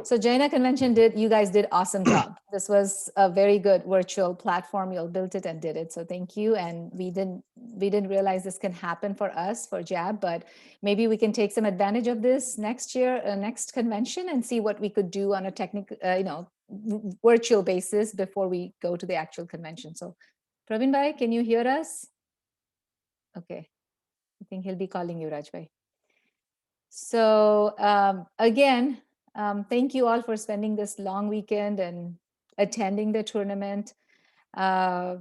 So JAINA Convention you guys did awesome job. This was a very good virtual platform. You all built it and did it. So thank you. And we didn't realize this can happen for us for JAB, but maybe we can take some advantage of this next year, next convention, and see what we could do on a technical, virtual basis before we go to the actual convention. So Praveen Bhai, can you hear us? Okay. I think he'll be calling you, Raj Bhai. So again, thank you all for spending this long weekend and attending the tournament. There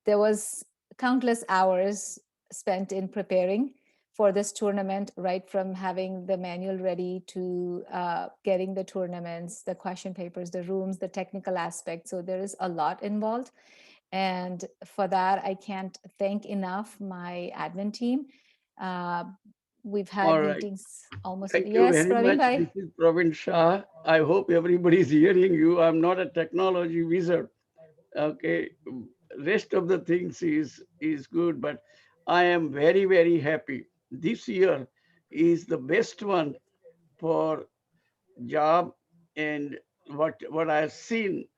was countless hours spent in preparing for this tournament, right from having the manual ready to getting the tournaments, the question papers, the rooms, the technical aspects. So there is a lot involved. And for that, I can't thank enough my admin team. We've had meetings almost. Thank you very Praveen much. Bhai. This is Praveen Shah. I hope everybody is hearing you. I'm not a technology wizard. Okay, rest of the things is good, but I am very, very happy. This year is the best one for job, and what I've seen,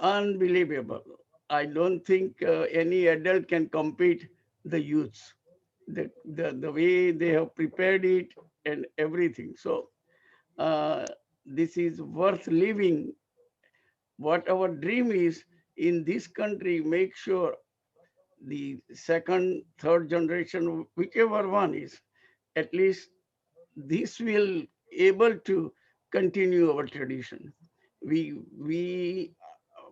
unbelievable. I don't think any adult can compete the youths. The way they have prepared it and everything. So this is worth living. What our dream is in this country, make sure the second, third generation, whichever one is, at least this will able to continue our tradition. We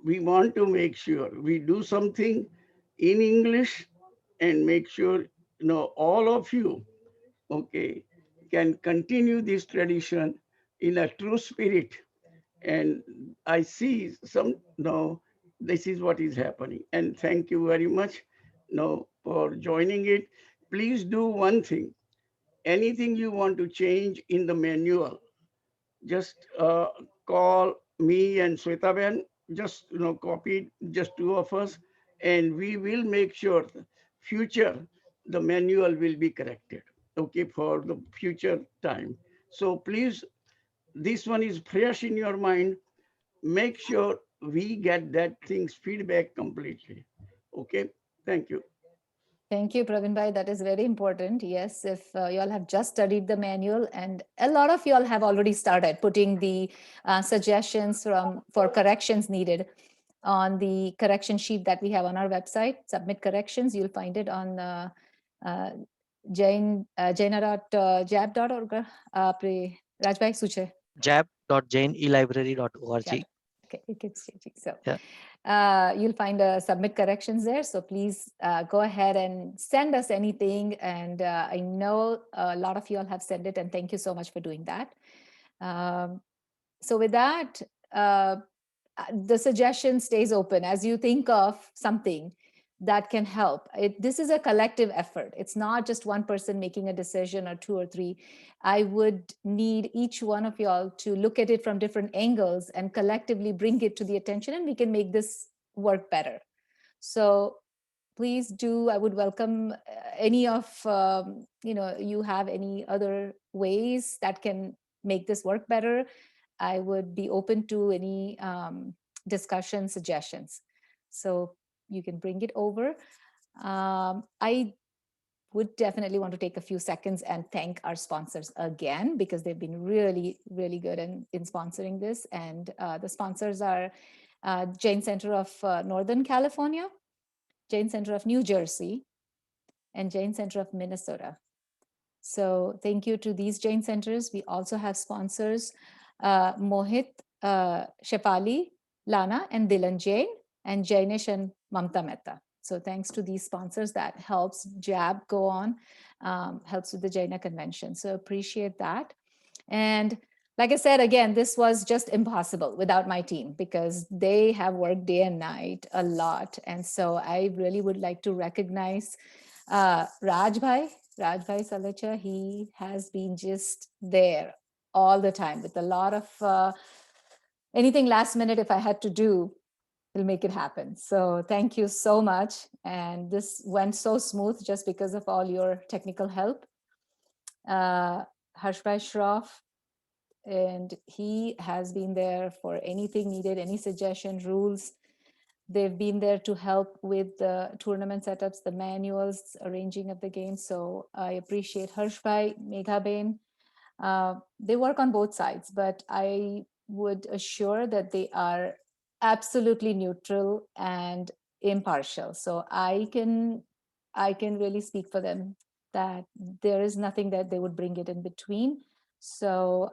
want to make sure we do something in English and make sure all of you, okay, can continue this tradition in a true spirit. And I see this is what is happening. And thank you very much for joining it. Please do one thing. Anything you want to change in the manual, just call me and Swetaben. just copy just two of us, and we will make sure future the manual will be corrected. Okay, for the future time. So please, this one is fresh in your mind. Make sure we get that things feedback completely. Okay, thank you. Thank you, Praveen Bhai. That is very important. Yes, if you all have just studied the manual, and a lot of you all have already started putting the suggestions for corrections needed on the correction sheet that we have on our website. Submit corrections. You'll find it on jaina.jab.org. Rajbhai Suche. jab.jainelibrary.org. Okay, it keeps changing. So yeah. You'll find submit corrections there. So please go ahead and send us anything. And I know a lot of you all have sent it, and thank you so much for doing that. So with that, the suggestion stays open as you think of something that can help. This is a collective effort. It's not just one person making a decision or two or three. I would need each one of y'all to look at it from different angles and collectively bring it to the attention, and we can make this work better. So please do, I would welcome any of, you have any other ways that can make this work better. I would be open to any discussion suggestions. So you can bring it over. I would definitely want to take a few seconds and thank our sponsors again, because they've been really, really good in sponsoring this. And the sponsors are Jain Center of Northern California, Jain Center of New Jersey, and Jain Center of Minnesota. So thank you to these Jain centers. We also have sponsors, Mohit, Shefali, Lana, and Dilan Jain, and Jainesh and Mamta Mehta. So thanks to these sponsors, that helps JAB go on, helps with the JAINA convention. So appreciate that. And like I said, again, this was just impossible without my team, because they have worked day and night a lot. And so I really would like to recognize Rajbhai Salacha. He has been just there all the time with a lot of anything last minute. If I had to do, he'll make it happen. So thank you so much. And this went so smooth just because of all your technical help. Harshbhai Shroff, and he has been there for anything needed, any suggestion, rules. They've been there to help with the tournament setups, the manuals, arranging of the game. So I appreciate Harshbhai, Megha. They work on both sides, but I would assure that they are absolutely neutral and impartial. So I can really speak for them that there is nothing that they would bring it in between. So,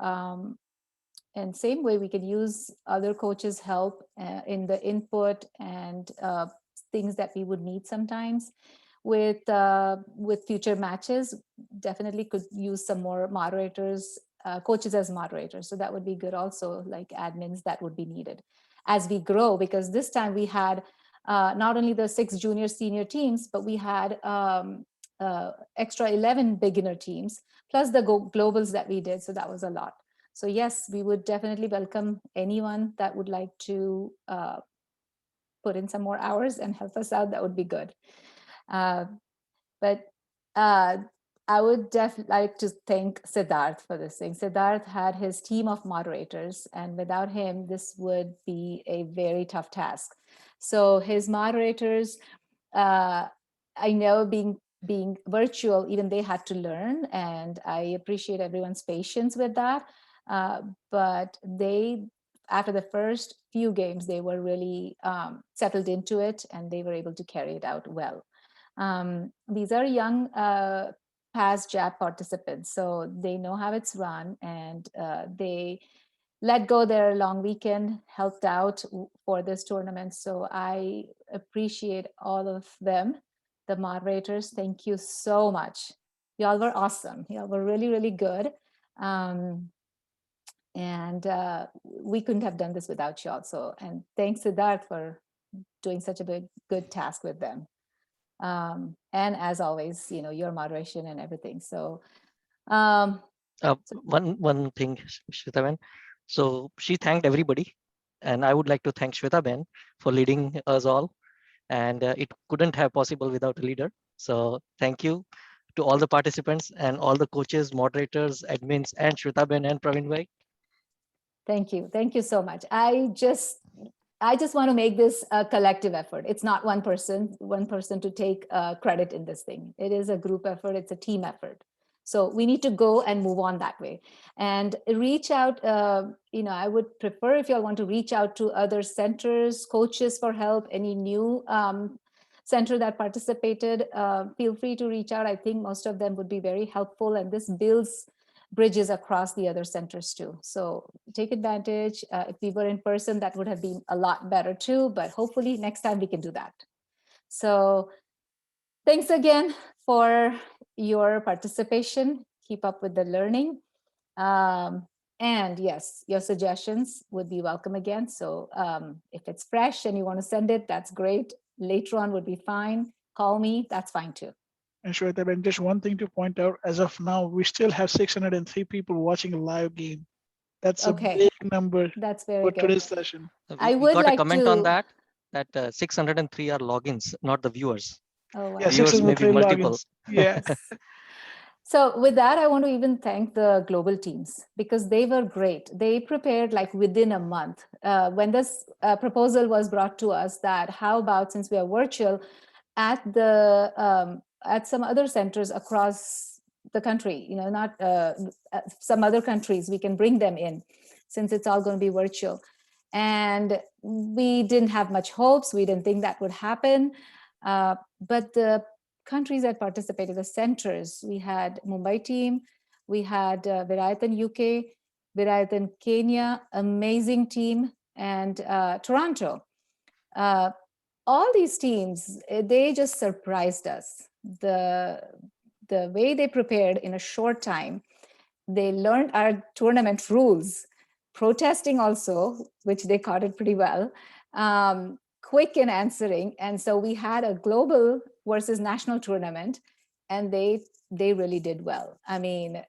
and same way, we can use other coaches' help in the input and things that we would need sometimes with future matches. Definitely could use some more moderators, coaches as moderators. So that would be good also, like admins that would be needed as we grow, because this time we had not only the 6 junior senior teams, but we had extra 11 beginner teams, plus the globals that we did. So that was a lot. So yes, we would definitely welcome anyone that would like to put in some more hours and help us out. That would be good. But I would definitely like to thank Siddharth for this thing. Siddharth had his team of moderators, and without him, this would be a very tough task. So his moderators, I know being virtual, even they had to learn, and I appreciate everyone's patience with that. But they, after the first few games, they were really settled into it, and they were able to carry it out well. These are young past JAP participants, so they know how it's run, and they let go their long weekend, helped out for this tournament. So I appreciate all of them. The moderators, thank you so much. Y'all were awesome. Y'all were really, really good. And we couldn't have done this without y'all. So, and thanks Siddharth for doing such a good task with them. And as always, your moderation and everything. So, one thing, Shwetavan. So she thanked everybody, And I would like to thank Shweta Ben for leading us all. And it couldn't have possible without a leader. So thank you to all the participants and all the coaches, moderators, admins, and Shweta Ben and Praveen Bhai. Thank you. Thank you so much. I just want to make this a collective effort. It's not one person to take credit in this thing. It is a group effort. It's a team effort. So we need to go and move on that way and reach out. I would prefer if you all want to reach out to other centers, coaches for help, any new center that participated, feel free to reach out. I think most of them would be very helpful, and this builds bridges across the other centers too. So take advantage. If we were in person, that would have been a lot better too, but hopefully next time we can do that. So thanks again for your participation. Keep up with the learning. And yes, your suggestions would be welcome again. So if it's fresh and you want to send it, that's great. Later on would be fine. Call me, that's fine too. And Shweta Ben, just one thing to point out, as of now, we still have 603 people watching a live game. That's a big number. That's very for good. Today's session. I would got like a comment to... on that 603 are logins, not the viewers. Oh, wow. Yeah, viewers may be 603 multiple. logins. Yes. So with that, I want to even thank the global teams because they were great. They prepared like within a month. When this proposal was brought to us that how about, since we are virtual, at some other centers across the country, not some other countries, we can bring them in since it's all going to be virtual. And we didn't have much hopes. We didn't think that would happen. But the countries that participated, the centers, we had Mumbai team, we had Virayatan UK, Virayatan Kenya, amazing team, and Toronto. All these teams, they just surprised us. The way they prepared in a short time, they learned our tournament rules, protesting also, which they caught it pretty well, quick in answering. And so we had a global versus national tournament, and they really did well. I mean,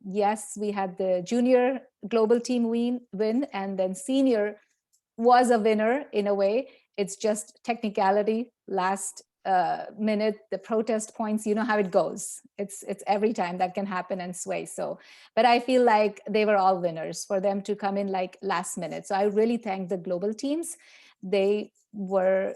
yes, we had the junior global team win, and then senior was a winner in a way. It's just technicality, last minute, the protest points, you know how it goes. It's every time that can happen and sway. So, but I feel like they were all winners for them to come in like last minute. So I really thank the global teams. They were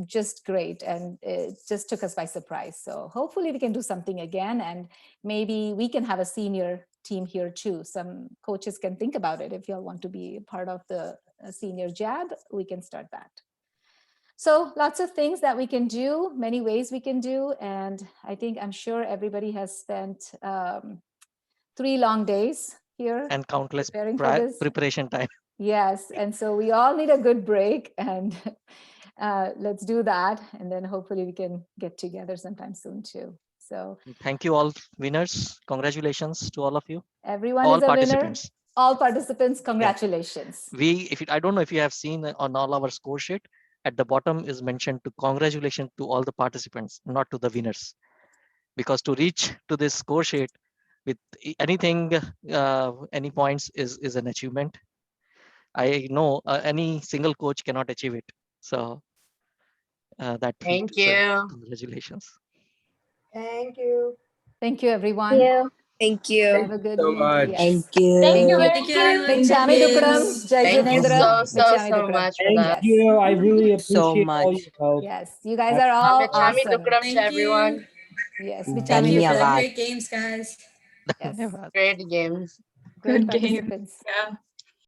just great, and it just took us by surprise. So hopefully we can do something again, and maybe we can have a senior team here too. Some coaches can think about it. If you all want to be part of the senior JAB, we can start that. So lots of things that we can do, many ways we can do. And I'm sure everybody has spent 3 long days here. And countless preparation time. Yes, and so we all need a good break, and let's do that. And then hopefully we can get together sometime soon too. So thank you all winners. Congratulations to all of you. Everyone all is a participants. Winner. All participants, congratulations. Yeah. I don't know if you have seen on all our score sheet, at the bottom is mentioned to congratulations to all the participants, not to the winners. Because to reach to this score sheet with anything, any points is an achievement. I know any single coach cannot achieve it. So thank you. Congratulations. Thank you. Thank you, everyone. Thank you. Have a good so week. much. Yes. Thank you. Thank you. Thank you. Michami Dukram, Jai Thank you Jinendra. so Michami Dukram. much for that. Thank you. I really So appreciate all much. your help. Yes, you guys are all Michami awesome. Dukram to everyone. Yes, Thank Michami you Dukram. for the Great games, guys. Yes. Great games. Great Good game. participants. Yeah.